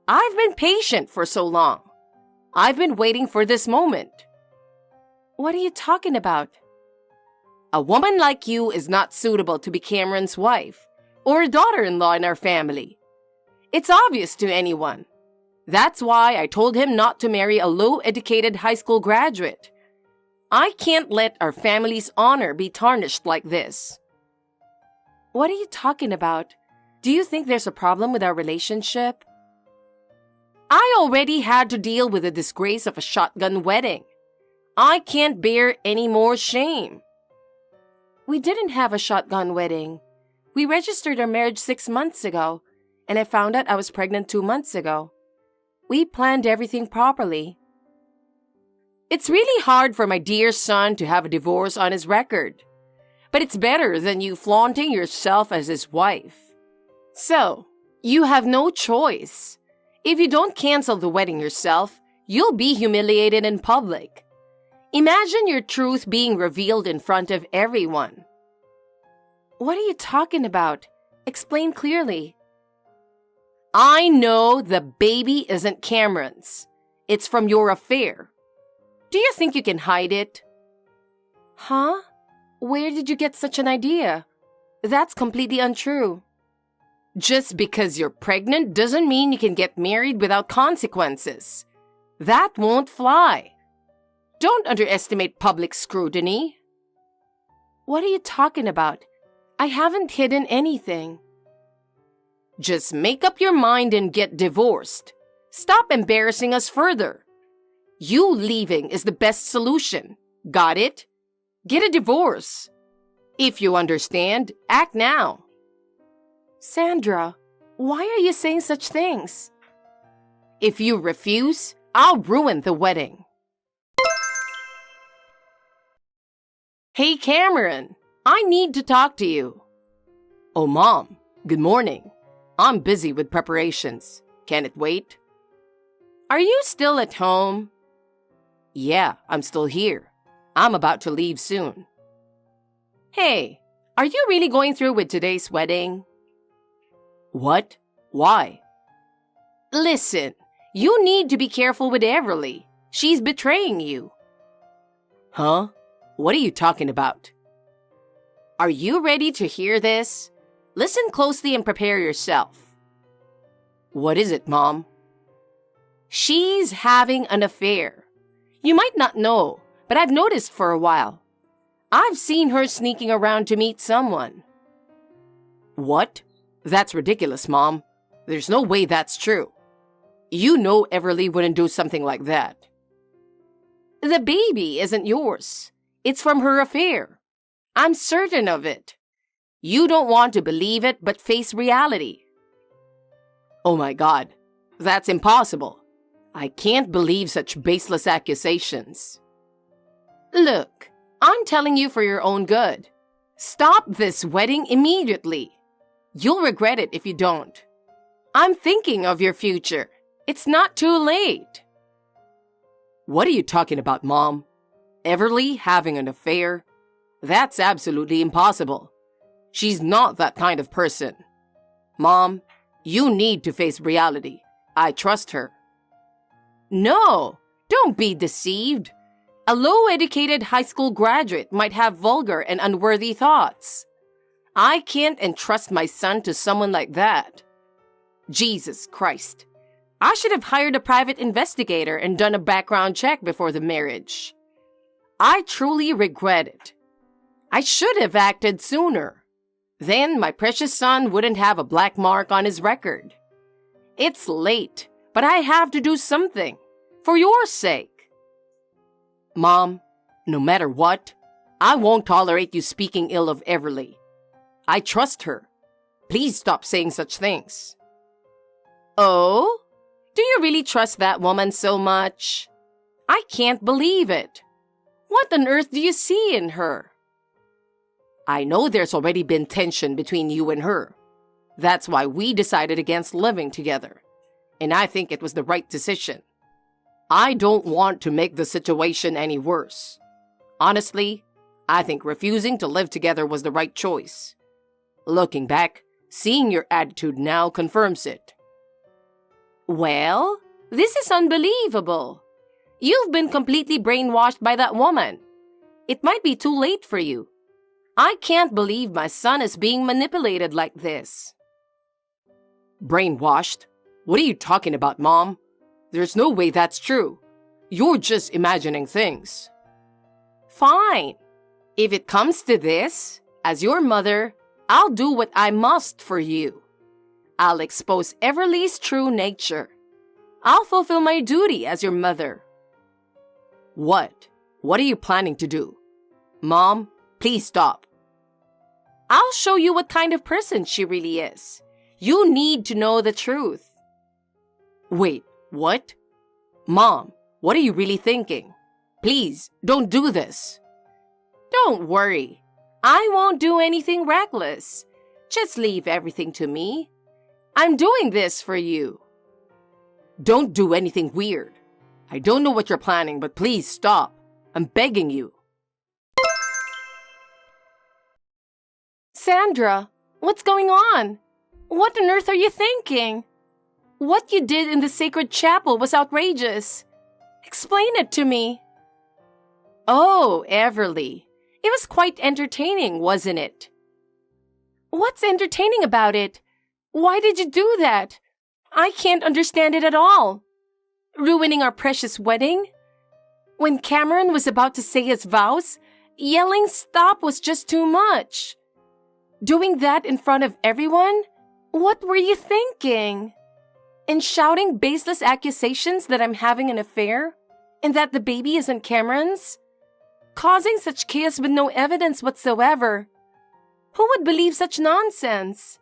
I've been patient for so long. I've been waiting for this moment. What are you talking about? A woman like you is not suitable to be Cameron's wife or a daughter-in-law in our family. It's obvious to anyone. That's why I told him not to marry a low-educated high school graduate. I can't let our family's honor be tarnished like this. What are you talking about? Do you think there's a problem with our relationship? I already had to deal with the disgrace of a shotgun wedding. I can't bear any more shame. We didn't have a shotgun wedding. We registered our marriage 6 months ago, and I found out I was pregnant 2 months ago. We planned everything properly. It's really hard for my dear son to have a divorce on his record. But it's better than you flaunting yourself as his wife. So, you have no choice. If you don't cancel the wedding yourself, you'll be humiliated in public. Imagine your truth being revealed in front of everyone. What are you talking about? Explain clearly. I know the baby isn't Cameron's. It's from your affair. Do you think you can hide it? Huh? Where did you get such an idea? That's completely untrue. Just because you're pregnant doesn't mean you can get married without consequences. That won't fly. Don't underestimate public scrutiny. What are you talking about? I haven't hidden anything. Just make up your mind and get divorced. Stop embarrassing us further. You leaving is the best solution. Got it? Get a divorce. If you understand, act now. Sandra, why are you saying such things? If you refuse, I'll ruin the wedding. Hey, Cameron, I need to talk to you. Oh, Mom, good morning. I'm busy with preparations. Can it wait? Are you still at home? Yeah, I'm still here. I'm about to leave soon. Hey, are you really going through with today's wedding? What? Why? Listen, you need to be careful with Everly. She's betraying you. Huh? What are you talking about? Are you ready to hear this? Listen closely and prepare yourself. What is it, Mom? She's having an affair. You might not know, but I've noticed for a while. I've seen her sneaking around to meet someone. What? That's ridiculous, Mom. There's no way that's true. You know Everly wouldn't do something like that. The baby isn't yours. It's from her affair. I'm certain of it. You don't want to believe it, but face reality. Oh my God, that's impossible. I can't believe such baseless accusations. Look, I'm telling you for your own good. Stop this wedding immediately. You'll regret it if you don't. I'm thinking of your future. It's not too late. What are you talking about, Mom? Everly having an affair? That's absolutely impossible. She's not that kind of person. Mom, you need to face reality. I trust her. No, don't be deceived. A low-educated high school graduate might have vulgar and unworthy thoughts. I can't entrust my son to someone like that. Jesus Christ. I should have hired a private investigator and done a background check before the marriage. I truly regret it. I should have acted sooner. Then my precious son wouldn't have a black mark on his record. It's late, but I have to do something. For your sake. Mom, no matter what, I won't tolerate you speaking ill of Everly. I trust her. Please stop saying such things. Oh? Do you really trust that woman so much? I can't believe it. What on earth do you see in her? I know there's already been tension between you and her. That's why we decided against living together. And I think it was the right decision. I don't want to make the situation any worse. Honestly, I think refusing to live together was the right choice. Looking back, seeing your attitude now confirms it. Well, this is unbelievable. You've been completely brainwashed by that woman. It might be too late for you. I can't believe my son is being manipulated like this. Brainwashed? What are you talking about, Mom? There's no way that's true. You're just imagining things. Fine. If it comes to this, as your mother, I'll do what I must for you. I'll expose Everly's true nature. I'll fulfill my duty as your mother. What? What are you planning to do? Mom, please stop. I'll show you what kind of person she really is. You need to know the truth. Wait, what? Mom, what are you really thinking? Please, don't do this. Don't worry. I won't do anything reckless. Just leave everything to me. I'm doing this for you. Don't do anything weird. I don't know what you're planning, but please stop. I'm begging you. Sandra, what's going on? What on earth are you thinking? What you did in the sacred chapel was outrageous. Explain it to me. Oh, Everly. It was quite entertaining, wasn't it? What's entertaining about it? Why did you do that? I can't understand it at all. Ruining our precious wedding? When Cameron was about to say his vows, yelling stop was just too much. Doing that in front of everyone? What were you thinking? And shouting baseless accusations that I'm having an affair? And that the baby isn't Cameron's? Causing such chaos with no evidence whatsoever. Who would believe such nonsense?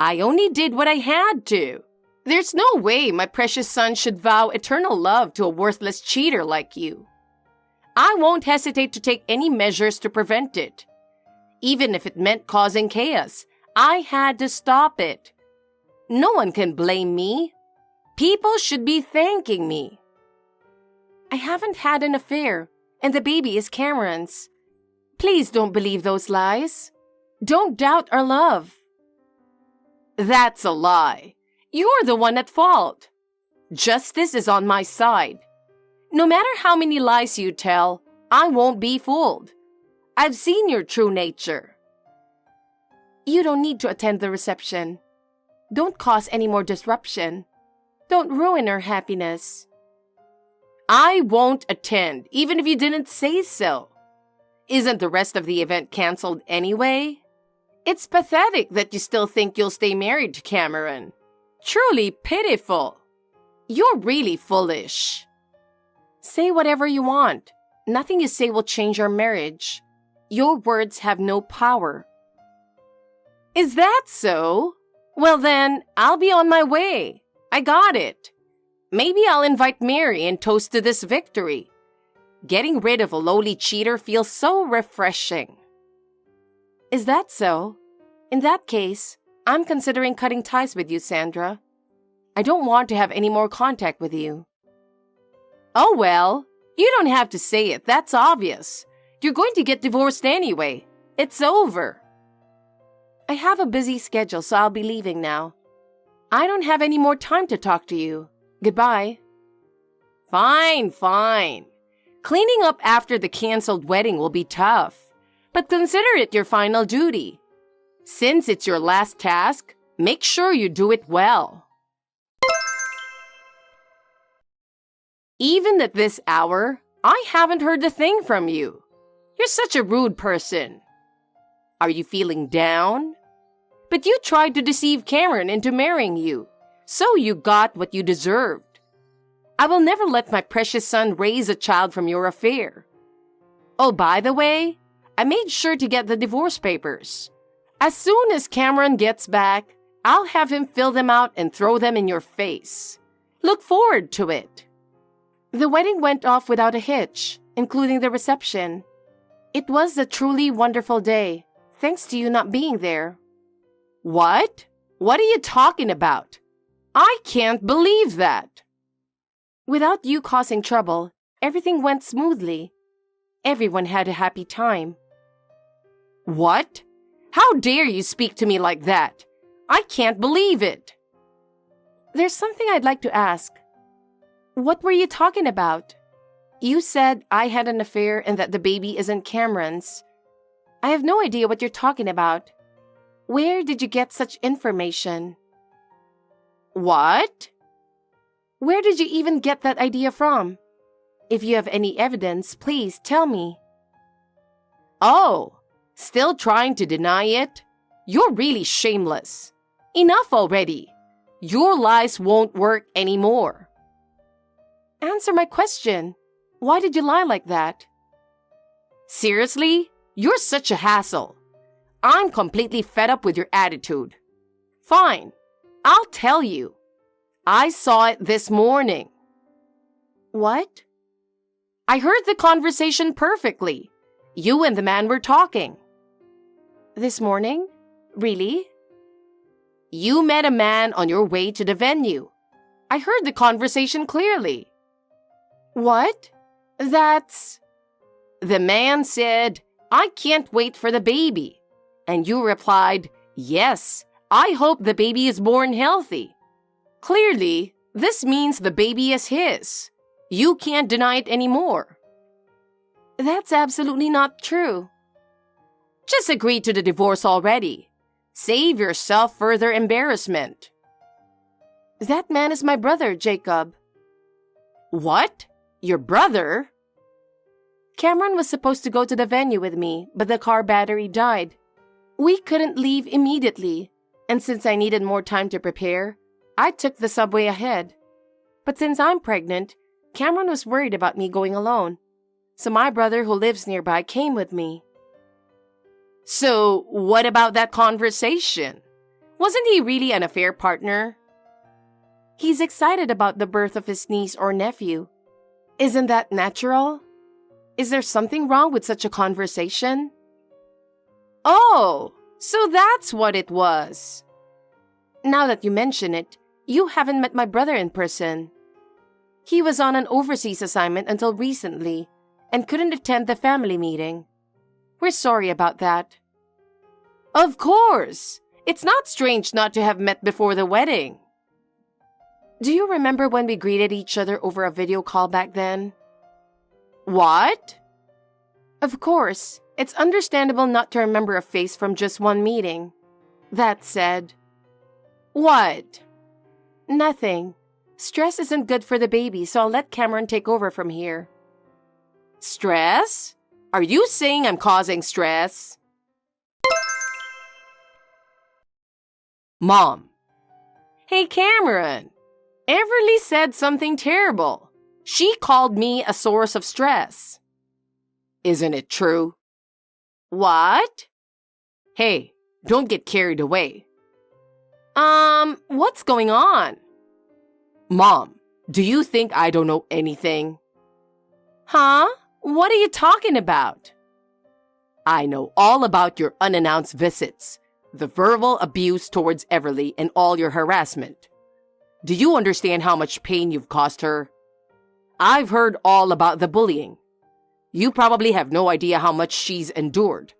I only did what I had to. There's no way my precious son should vow eternal love to a worthless cheater like you. I won't hesitate to take any measures to prevent it. Even if it meant causing chaos, I had to stop it. No one can blame me. People should be thanking me. I haven't had an affair, and the baby is Cameron's. Please don't believe those lies. Don't doubt our love. That's a lie. You're the one at fault. Justice is on my side. No matter how many lies you tell, I won't be fooled. I've seen your true nature. You don't need to attend the reception. Don't cause any more disruption. Don't ruin our happiness. I won't attend, even if you didn't say so. Isn't the rest of the event canceled anyway? It's pathetic that you still think you'll stay married to Cameron. Truly pitiful. You're really foolish. Say whatever you want. Nothing you say will change our marriage. Your words have no power. Is that so? Well then, I'll be on my way. I got it. Maybe I'll invite Mary and toast to this victory. Getting rid of a lowly cheater feels so refreshing. Is that so? In that case, I'm considering cutting ties with you, Sandra. I don't want to have any more contact with you. Oh well, you don't have to say it, that's obvious. You're going to get divorced anyway. It's over. I have a busy schedule, so I'll be leaving now. I don't have any more time to talk to you. Goodbye. Fine. Cleaning up after the canceled wedding will be tough, but consider it your final duty. Since it's your last task, make sure you do it well. Even at this hour, I haven't heard a thing from you. You're such a rude person. Are you feeling down? But you tried to deceive Cameron into marrying you, so you got what you deserved. I will never let my precious son raise a child from your affair. Oh, by the way, I made sure to get the divorce papers. As soon as Cameron gets back, I'll have him fill them out and throw them in your face. Look forward to it. The wedding went off without a hitch, including the reception. It was a truly wonderful day, thanks to you not being there. What? What are you talking about? I can't believe that. Without you causing trouble, everything went smoothly. Everyone had a happy time. What? How dare you speak to me like that? I can't believe it. There's something I'd like to ask. What were you talking about? You said I had an affair and that the baby isn't Cameron's. I have no idea what you're talking about. Where did you get such information? What? Where did you even get that idea from? If you have any evidence, please tell me. Oh, still trying to deny it? You're really shameless. Enough already. Your lies won't work anymore. Answer my question. Why did you lie like that? Seriously? You're such a hassle. I'm completely fed up with your attitude. Fine, I'll tell you. I saw it this morning. What? I heard the conversation perfectly. You and the man were talking. This morning? Really? You met a man on your way to the venue. I heard the conversation clearly. What? That's... The man said, I can't wait for the baby. And you replied, yes, I hope the baby is born healthy. Clearly, this means the baby is his. You can't deny it anymore. That's absolutely not true. Just agree to the divorce already. Save yourself further embarrassment. That man is my brother, Jacob. What? Your brother? Cameron was supposed to go to the venue with me, but the car battery died. We couldn't leave immediately, and since I needed more time to prepare, I took the subway ahead. But since I'm pregnant, Cameron was worried about me going alone, so my brother who lives nearby came with me. So, what about that conversation? Wasn't he really an affair partner? He's excited about the birth of his niece or nephew. Isn't that natural? Is there something wrong with such a conversation? Oh, so that's what it was. Now that you mention it, you haven't met my brother in person. He was on an overseas assignment until recently and couldn't attend the family meeting. We're sorry about that. Of course! It's not strange not to have met before the wedding. Do you remember when we greeted each other over a video call back then? What? Of course, it's understandable not to remember a face from just one meeting. That said... What? Nothing. Stress isn't good for the baby, so I'll let Cameron take over from here. Stress? Are you saying I'm causing stress? Mom. Hey, Cameron. Everly said something terrible. She called me a source of stress. Isn't it true? What? Hey, don't get carried away. What's going on? Mom, do you think I don't know anything? Huh? What are you talking about? I know all about your unannounced visits, the verbal abuse towards Everly, and all your harassment. Do you understand how much pain you've caused her? I've heard all about the bullying. You probably have no idea how much she's endured.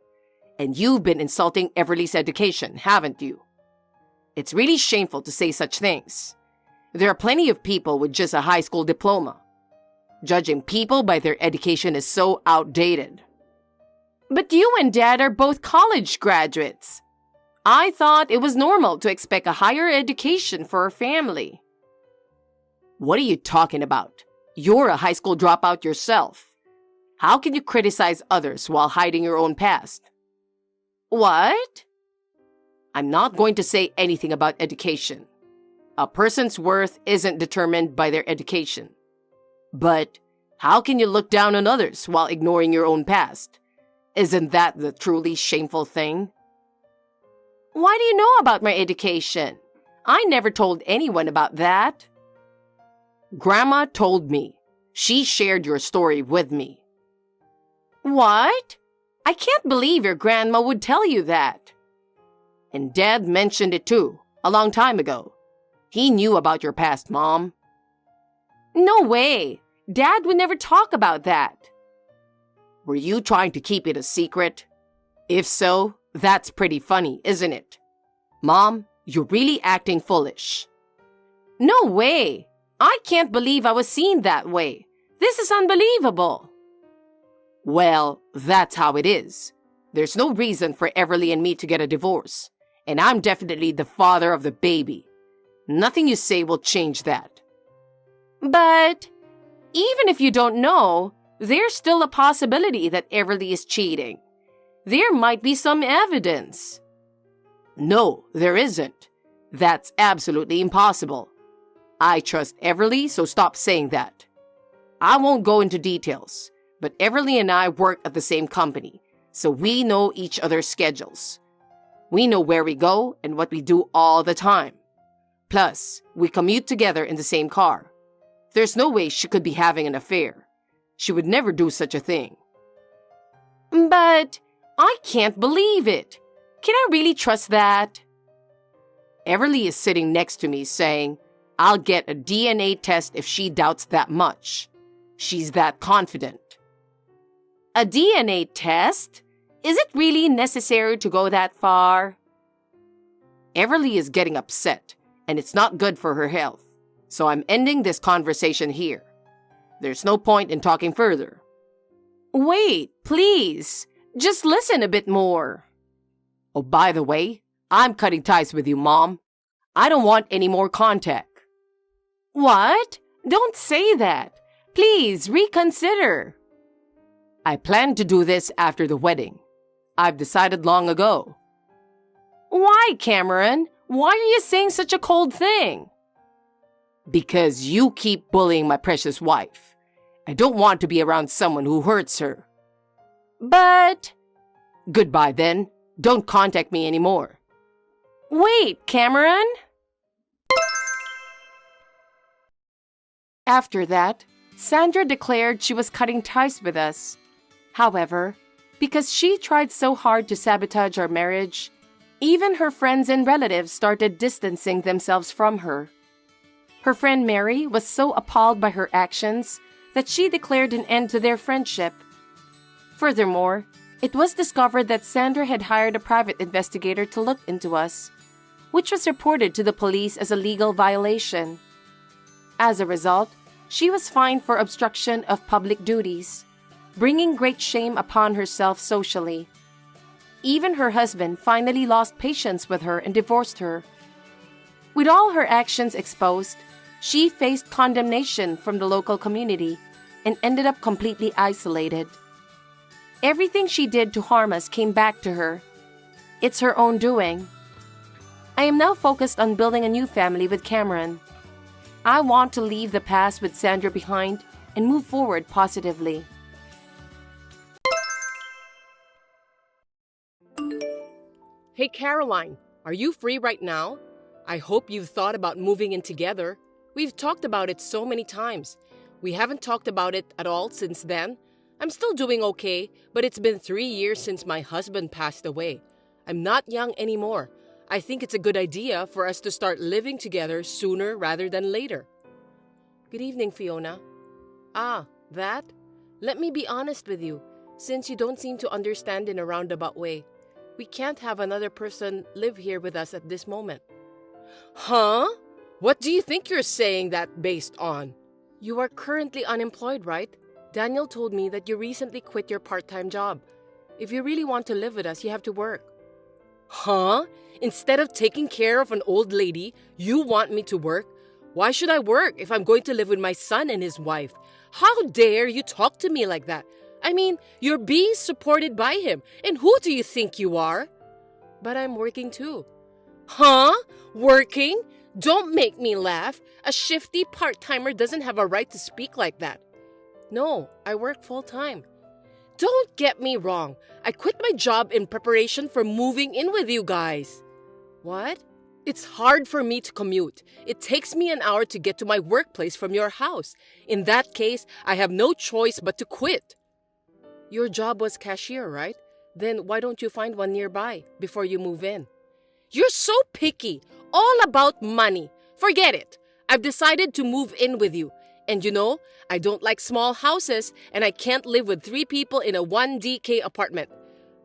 And you've been insulting Everly's education, haven't you? It's really shameful to say such things. There are plenty of people with just a high school diploma. Judging people by their education is so outdated. But you and Dad are both college graduates. I thought it was normal to expect a higher education for a family. What are you talking about? You're a high school dropout yourself. How can you criticize others while hiding your own past? What? I'm not going to say anything about education. A person's worth isn't determined by their education. But how can you look down on others while ignoring your own past? Isn't that the truly shameful thing? Why do you know about my education? I never told anyone about that. Grandma told me. She shared your story with me. What? I can't believe your grandma would tell you that. And Dad mentioned it too, a long time ago. He knew about your past, Mom. No way. Dad would never talk about that. Were you trying to keep it a secret? If so, that's pretty funny, isn't it? Mom, you're really acting foolish. No way. I can't believe I was seen that way. This is unbelievable. Well, that's how it is. There's no reason for Everly and me to get a divorce. And I'm definitely the father of the baby. Nothing you say will change that. But even if you don't know, there's still a possibility that Everly is cheating. There might be some evidence. No, there isn't. That's absolutely impossible. I trust Everly, so stop saying that. I won't go into details, but Everly and I work at the same company, so we know each other's schedules. We know where we go and what we do all the time. Plus, we commute together in the same car. There's no way she could be having an affair. She would never do such a thing. But I can't believe it. Can I really trust that? Everly is sitting next to me saying, I'll get a DNA test if she doubts that much. She's that confident. A DNA test? Is it really necessary to go that far? Everly is getting upset, and it's not good for her health. So I'm ending this conversation here. There's no point in talking further. Wait, please. Just listen a bit more. Oh, by the way, I'm cutting ties with you, Mom. I don't want any more contact. What? Don't say that. Please reconsider. I plan to do this after the wedding. I've decided long ago. Why, Cameron? Why are you saying such a cold thing? Because you keep bullying my precious wife. I don't want to be around someone who hurts her. But... Goodbye then. Don't contact me anymore. Wait, Cameron? After that, Sandra declared she was cutting ties with us. However, because she tried so hard to sabotage our marriage, even her friends and relatives started distancing themselves from her. Her friend Mary was so appalled by her actions that she declared an end to their friendship. Furthermore, it was discovered that Sandra had hired a private investigator to look into us, which was reported to the police as a legal violation. As a result, she was fined for obstruction of public duties, bringing great shame upon herself socially. Even her husband finally lost patience with her and divorced her. With all her actions exposed, she faced condemnation from the local community and ended up completely isolated. Everything she did to harm us came back to her. It's her own doing. I am now focused on building a new family with Cameron. I want to leave the past with Sandra behind and move forward positively. Hey Caroline, are you free right now? I hope you've thought about moving in together. We've talked about it so many times. We haven't talked about it at all since then. I'm still doing okay, but it's been 3 years since my husband passed away. I'm not young anymore. I think it's a good idea for us to start living together sooner rather than later. Good evening, Fiona. Ah, that? Let me be honest with you, since you don't seem to understand in a roundabout way. We can't have another person live here with us at this moment. Huh? What do you think you're saying that based on? You are currently unemployed, right? Daniel told me that you recently quit your part-time job. If you really want to live with us, you have to work. Huh? Instead of taking care of an old lady, you want me to work? Why should I work if I'm going to live with my son and his wife? How dare you talk to me like that? I mean, you're being supported by him, and who do you think you are? But I'm working too. Huh? Working? Don't make me laugh. A shifty part-timer doesn't have a right to speak like that. No, I work full-time. Don't get me wrong. I quit my job in preparation for moving in with you guys. What? It's hard for me to commute. It takes me an hour to get to my workplace from your house. In that case, I have no choice but to quit. Your job was cashier, right? Then why don't you find one nearby before you move in? You're so picky. All about money. Forget it. I've decided to move in with you. And you know, I don't like small houses and I can't live with 3 people in a 1DK apartment.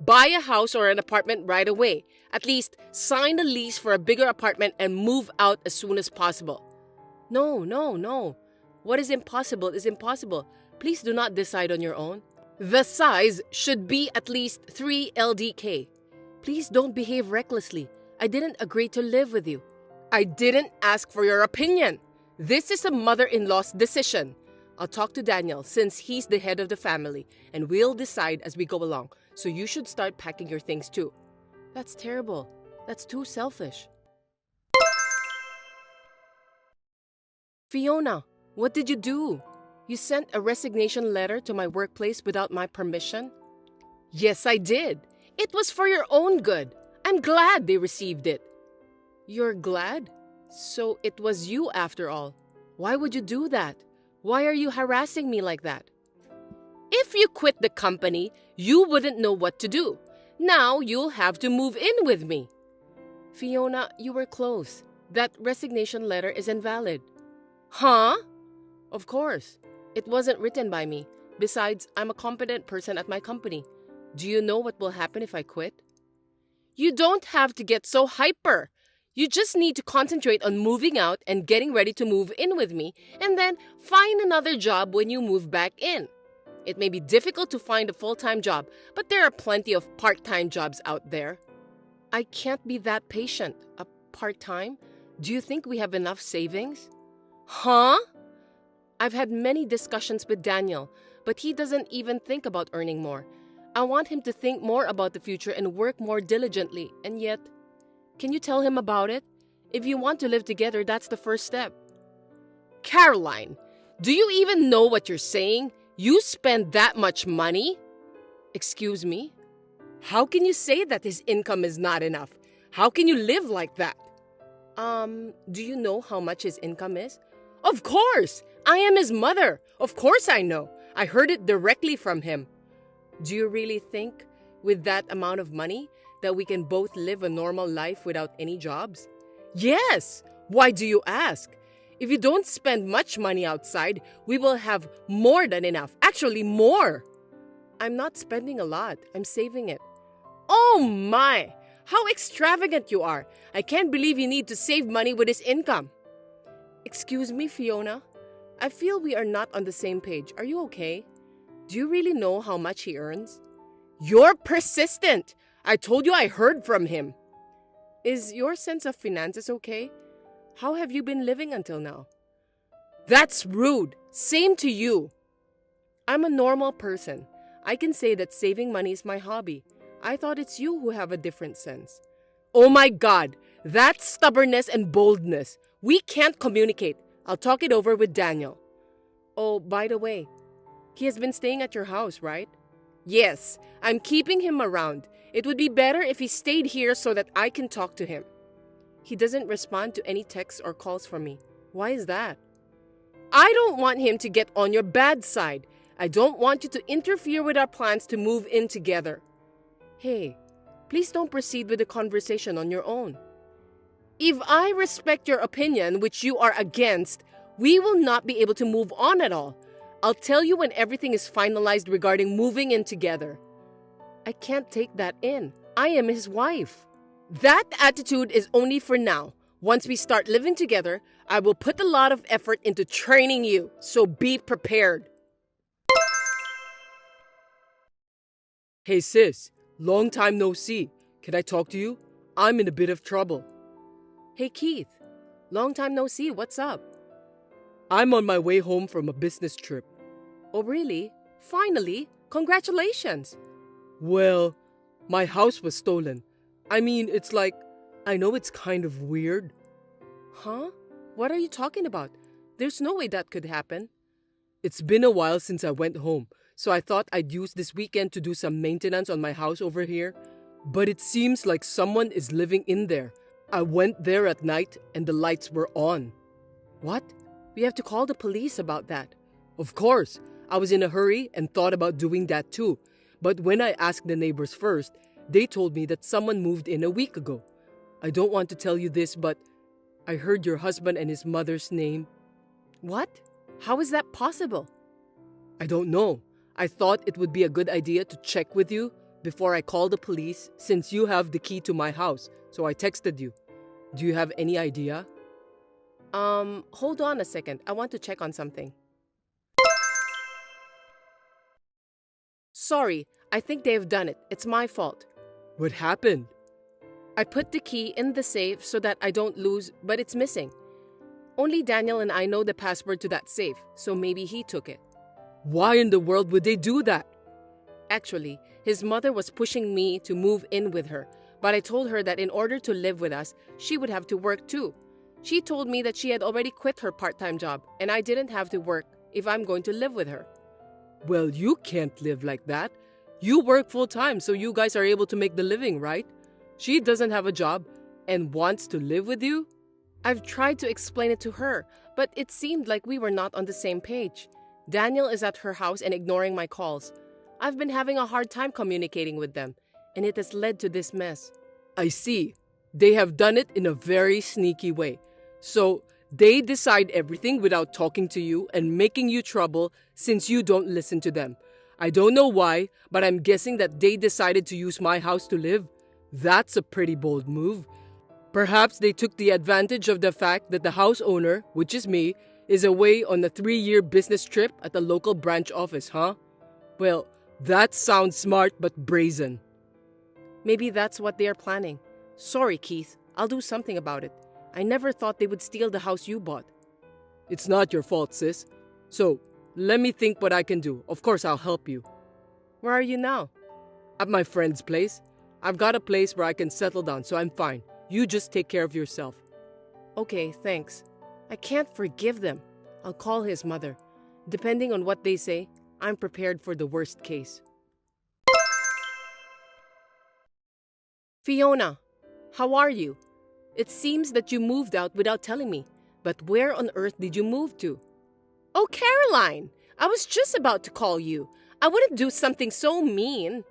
Buy a house or an apartment right away. At least sign a lease for a bigger apartment and move out as soon as possible. No. What is impossible is impossible. Please do not decide on your own. The size should be at least 3 LDK. Please don't behave recklessly. I didn't agree to live with you. I didn't ask for your opinion. This is a mother-in-law's decision. I'll talk to Daniel since he's the head of the family and we'll decide as we go along. So you should start packing your things too. That's terrible. That's too selfish. Fiona, what did you do? You sent a resignation letter to my workplace without my permission? Yes, I did. It was for your own good. I'm glad they received it. You're glad? So it was you after all. Why would you do that? Why are you harassing me like that? If you quit the company, you wouldn't know what to do. Now you'll have to move in with me. Fiona, you were close. That resignation letter is invalid. Huh? Of course. It wasn't written by me. Besides, I'm a competent person at my company. Do you know what will happen if I quit? You don't have to get so hyper. You just need to concentrate on moving out and getting ready to move in with me, and then find another job when you move back in. It may be difficult to find a full-time job, but there are plenty of part-time jobs out there. I can't be that patient. A part-time? Do you think we have enough savings? Huh? I've had many discussions with Daniel, but he doesn't even think about earning more. I want him to think more about the future and work more diligently, and yet... Can you tell him about it? If you want to live together, that's the first step. Caroline, do you even know what you're saying? You spend that much money? Excuse me? How can you say that his income is not enough? How can you live like that? Do you know how much his income is? Of course! I am his mother. Of course I know. I heard it directly from him. Do you really think, with that amount of money, that we can both live a normal life without any jobs? Yes! Why do you ask? If you don't spend much money outside, we will have more than enough. Actually, more. I'm not spending a lot. I'm saving it. Oh my! How extravagant you are. I can't believe you need to save money with his income. Excuse me, Fiona. I feel we are not on the same page. Are you okay? Do you really know how much he earns? You're persistent. I told you I heard from him. Is your sense of finances okay? How have you been living until now? That's rude. Same to you. I'm a normal person. I can say that saving money is my hobby. I thought it's you who have a different sense. Oh my God, that's stubbornness and boldness. We can't communicate. I'll talk it over with Daniel. Oh, by the way, he has been staying at your house, right? Yes, I'm keeping him around. It would be better if he stayed here so that I can talk to him. He doesn't respond to any texts or calls from me. Why is that? I don't want him to get on your bad side. I don't want you to interfere with our plans to move in together. Hey, please don't proceed with the conversation on your own. If I respect your opinion, which you are against, we will not be able to move on at all. I'll tell you when everything is finalized regarding moving in together. I can't take that in. I am his wife. That attitude is only for now. Once we start living together, I will put a lot of effort into training you, so be prepared. Hey sis, long time no see. Can I talk to you? I'm in a bit of trouble. Hey Keith, long time no see. What's up? I'm on my way home from a business trip. Oh really? Finally? Congratulations. Well, my house was stolen. I mean, it's like, I know it's kind of weird. Huh? What are you talking about? There's no way that could happen. It's been a while since I went home, so I thought I'd use this weekend to do some maintenance on my house over here. But it seems like someone is living in there. I went there at night and the lights were on. What? We have to call the police about that. Of course. I was in a hurry and thought about doing that too. But when I asked the neighbors first, they told me that someone moved in a week ago. I don't want to tell you this, but I heard your husband and his mother's name. What? How is that possible? I don't know. I thought it would be a good idea to check with you before I call the police since you have the key to my house, so I texted you. Do you have any idea? Hold on a second. I want to check on something. Sorry, I think they've done it. It's my fault. What happened? I put the key in the safe so that I don't lose, but it's missing. Only Daniel and I know the password to that safe, so maybe he took it. Why in the world would they do that? Actually, his mother was pushing me to move in with her, but I told her that in order to live with us, she would have to work too. She told me that she had already quit her part-time job, and I didn't have to work if I'm going to live with her. Well, you can't live like that. You work full-time, so you guys are able to make the living, right? She doesn't have a job and wants to live with you? I've tried to explain it to her, but it seemed like we were not on the same page. Daniel is at her house and ignoring my calls. I've been having a hard time communicating with them, and it has led to this mess. I see. They have done it in a very sneaky way. So, they decide everything without talking to you and making you trouble since you don't listen to them. I don't know why, but I'm guessing that they decided to use my house to live. That's a pretty bold move. Perhaps they took the advantage of the fact that the house owner, which is me, is away on a 3-year business trip at the local branch office, huh? Well, that sounds smart but brazen. Maybe that's what they are planning. Sorry, Keith. I'll do something about it. I never thought they would steal the house you bought. It's not your fault, sis. So, let me think what I can do. Of course, I'll help you. Where are you now? At my friend's place. I've got a place where I can settle down, so I'm fine. You just take care of yourself. Okay, thanks. I can't forgive them. I'll call his mother. Depending on what they say, I'm prepared for the worst case. Fiona, How are you? It seems that you moved out without telling me, but where on earth did you move to? Oh, Caroline! I was just about to call you. I wouldn't do something so mean.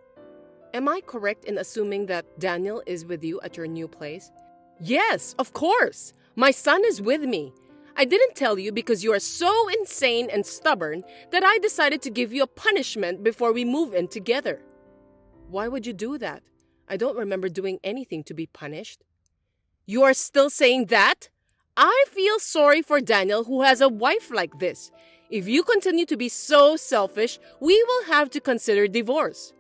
Am I correct in assuming that Daniel is with you at your new place? Yes, of course. My son is with me. I didn't tell you because you are so insane and stubborn that I decided to give you a punishment before we move in together. Why would you do that? I don't remember doing anything to be punished. You are still saying that? I feel sorry for Daniel who has a wife like this. If you continue to be so selfish, we will have to consider divorce.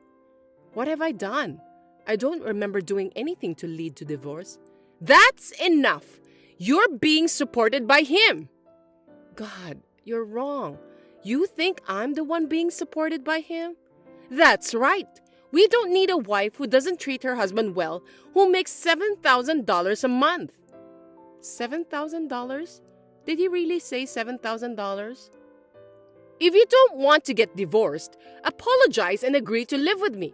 What have I done? I don't remember doing anything to lead to divorce. That's enough. You're being supported by him. God, you're wrong. You think I'm the one being supported by him? That's right. We don't need a wife who doesn't treat her husband well, who makes $7,000 a month. $7,000? Did he really say $7,000? If you don't want to get divorced, apologize and agree to live with me.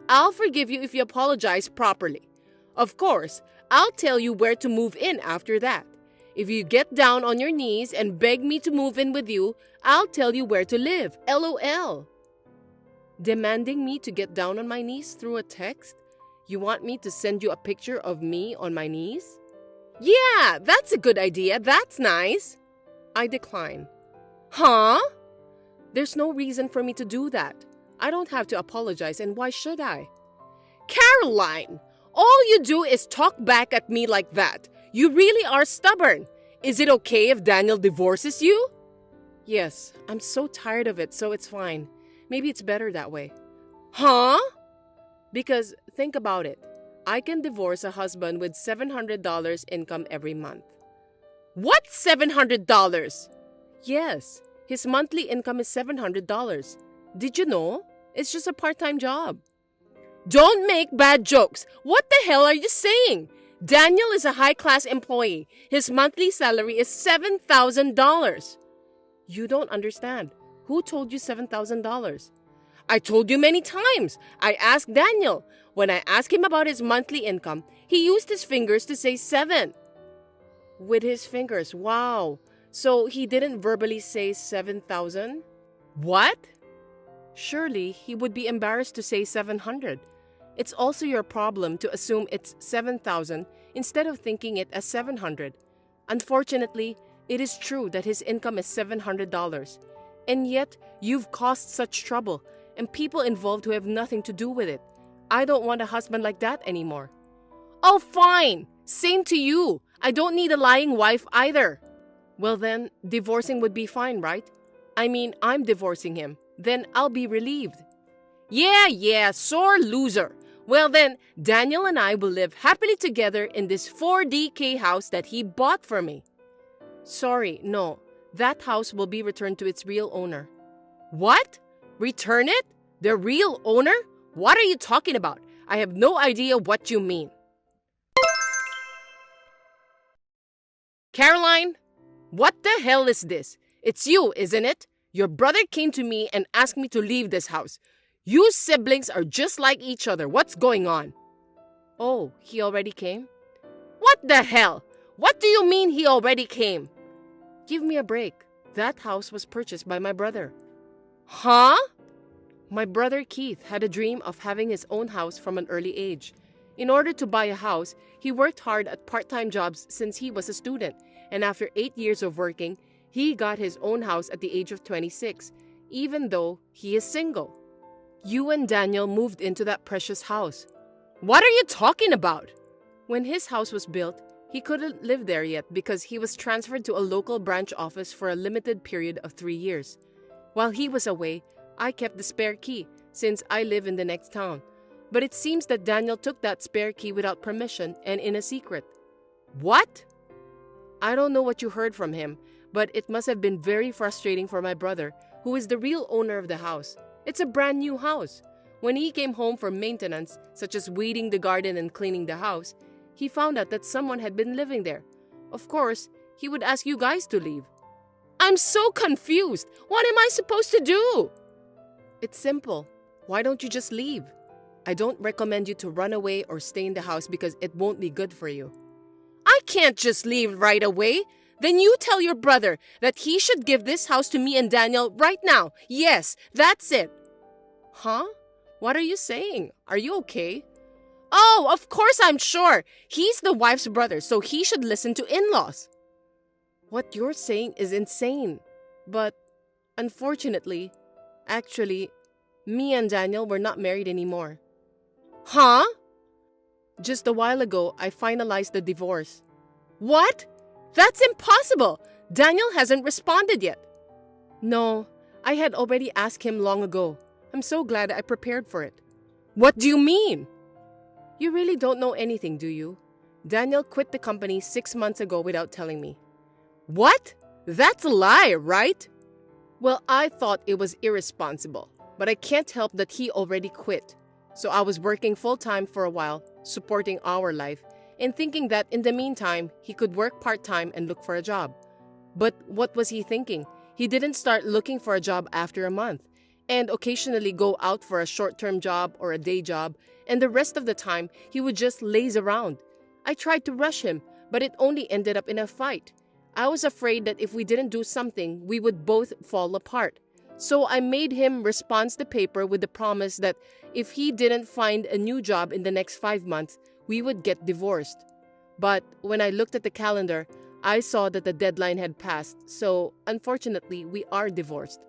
I'll forgive you if you apologize properly. Of course, I'll tell you where to move in after that. If you get down on your knees and beg me to move in with you, I'll tell you where to live. LOL. Demanding me to get down on my knees through a text? You want me to send you a picture of me on my knees? Yeah, that's a good idea. That's nice. I decline. Huh? There's no reason for me to do that. I don't have to apologize, and why should I? Caroline, all you do is talk back at me like that. You really are stubborn. Is it okay if Daniel divorces you? Yes, I'm so tired of it, so it's fine. Maybe it's better that way. Huh? Because think about it. I can divorce a husband with $700 income every month. What $700? Yes, his monthly income is $700. Did you know? It's just a part-time job. Don't make bad jokes. What the hell are you saying? Daniel is a high-class employee. His monthly salary is $7,000. You don't understand. Who told you $7,000? I told you many times. I asked Daniel. When I asked him about his monthly income, he used his fingers to say 7. With his fingers, wow. So he didn't verbally say 7,000? What? Surely he would be embarrassed to say 700. It's also your problem to assume it's 7,000 instead of thinking it as 700. Unfortunately, it is true that his income is $700. And yet, you've caused such trouble and people involved who have nothing to do with it. I don't want a husband like that anymore. Oh, fine. Same to you. I don't need a lying wife either. Well then, divorcing would be fine, right? I mean, I'm divorcing him. Then I'll be relieved. Yeah, sore loser. Well then, Daniel and I will live happily together in this 4DK house that he bought for me. Sorry, no. That house will be returned to its real owner. What? Return it? The real owner? What are you talking about? I have no idea what you mean. Caroline, what the hell is this? It's you, isn't it? Your brother came to me and asked me to leave this house. You siblings are just like each other. What's going on? Oh, he already came? What the hell? What do you mean he already came? Give me a break. That house was purchased by my brother. Huh? My brother Keith had a dream of having his own house from an early age. In order to buy a house, he worked hard at part-time jobs since he was a student, and after 8 years of working, he got his own house at the age of 26, even though he is single. You and Daniel moved into that precious house. What are you talking about? When his house was built, he couldn't live there yet because he was transferred to a local branch office for a limited period of 3 years. While he was away, I kept the spare key since I live in the next town. But it seems that Daniel took that spare key without permission and in a secret. What? I don't know what you heard from him, but it must have been very frustrating for my brother, who is the real owner of the house. It's a brand new house. When he came home for maintenance, such as weeding the garden and cleaning the house, he found out that someone had been living there. Of course, he would ask you guys to leave. I'm so confused. What am I supposed to do? It's simple. Why don't you just leave? I don't recommend you to run away or stay in the house because it won't be good for you. I can't just leave right away. Then you tell your brother that he should give this house to me and Daniel right now. Yes, that's it. Huh? What are you saying? Are you okay? Oh, of course I'm sure. He's the wife's brother, so he should listen to in-laws. What you're saying is insane. But unfortunately, actually, me and Daniel were not married anymore. Huh? Just a while ago, I finalized the divorce. What? That's impossible! Daniel hasn't responded yet. No, I had already asked him long ago. I'm so glad I prepared for it. What do you mean? You really don't know anything, do you? Daniel quit the company 6 months ago without telling me. What? That's a lie, right? Well, I thought it was irresponsible, but I can't help that he already quit. So I was working full-time for a while, supporting our life, and thinking that in the meantime, he could work part-time and look for a job. But what was he thinking? He didn't start looking for a job after a month, and occasionally go out for a short-term job or a day job, and the rest of the time, he would just laze around. I tried to rush him, but it only ended up in a fight. I was afraid that if we didn't do something, we would both fall apart. So I made him respond the paper with the promise that if he didn't find a new job in the next 5 months, we would get divorced. But when I looked at the calendar, I saw that the deadline had passed, so unfortunately, we are divorced.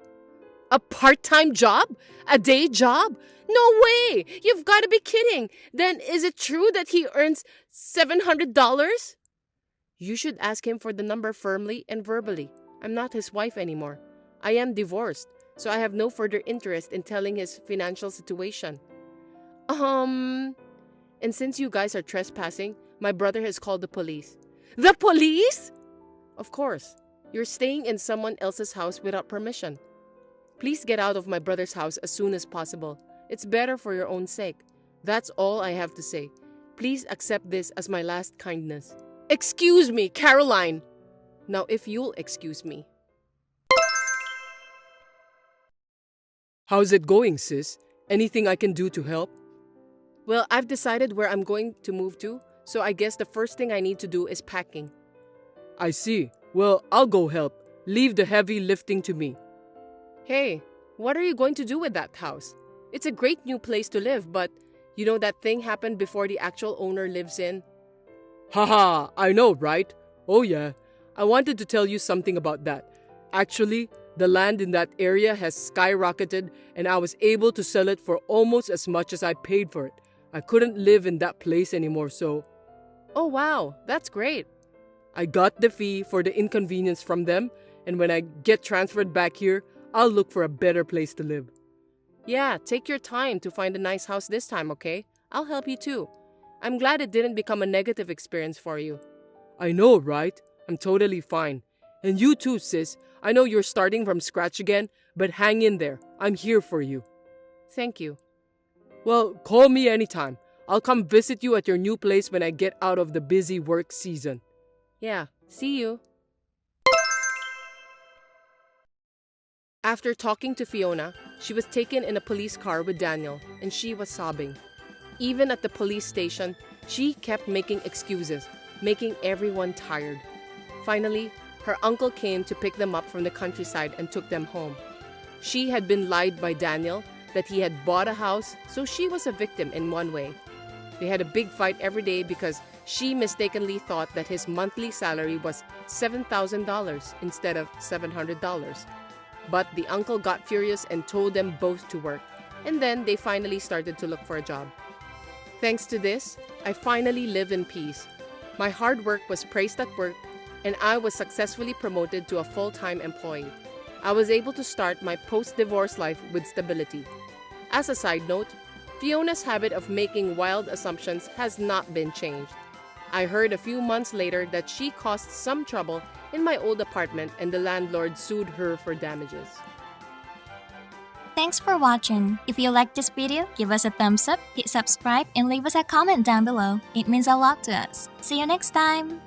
A part-time job? A day job? No way! You've got to be kidding! Then is it true that he earns $700? You should ask him for the number firmly and verbally. I'm not his wife anymore. I am divorced, so I have no further interest in telling his financial situation. And since you guys are trespassing, my brother has called the police. The police? Of course. You're staying in someone else's house without permission. Please get out of my brother's house as soon as possible. It's better for your own sake. That's all I have to say. Please accept this as my last kindness. Excuse me, Caroline! Now, if you'll excuse me. How's it going, sis? Anything I can do to help? Well, I've decided where I'm going to move to, so I guess the first thing I need to do is packing. I see. Well, I'll go help. Leave the heavy lifting to me. Hey, what are you going to do with that house? It's a great new place to live, but you know that thing happened before the actual owner lives in? Haha, I know, right? Oh yeah, I wanted to tell you something about that. Actually, the land in that area has skyrocketed and I was able to sell it for almost as much as I paid for it. I couldn't live in that place anymore, so... Oh wow, that's great. I got the fee for the inconvenience from them, and when I get transferred back here, I'll look for a better place to live. Yeah, take your time to find a nice house this time, okay? I'll help you too. I'm glad it didn't become a negative experience for you. I know, right? I'm totally fine. And you too, sis. I know you're starting from scratch again, but hang in there. I'm here for you. Thank you. Well, call me anytime. I'll come visit you at your new place when I get out of the busy work season. Yeah, see you. After talking to Fiona, she was taken in a police car with Daniel, and she was sobbing. Even at the police station, she kept making excuses, making everyone tired. Finally, her uncle came to pick them up from the countryside and took them home. She had been lied by Daniel that he had bought a house, so she was a victim in one way. They had a big fight every day because she mistakenly thought that his monthly salary was $7,000 instead of $700. But the uncle got furious and told them both to work, and then they finally started to look for a job. Thanks to this, I finally live in peace. My hard work was praised at work, and I was successfully promoted to a full-time employee. I was able to start my post-divorce life with stability. As a side note, Fiona's habit of making wild assumptions has not been changed. I heard a few months later that she caused some trouble in my old apartment and the landlord sued her for damages. Thanks for watching. If you liked this video, give us a thumbs up, hit subscribe, and leave us a comment down below. It means a lot to us. See you next time!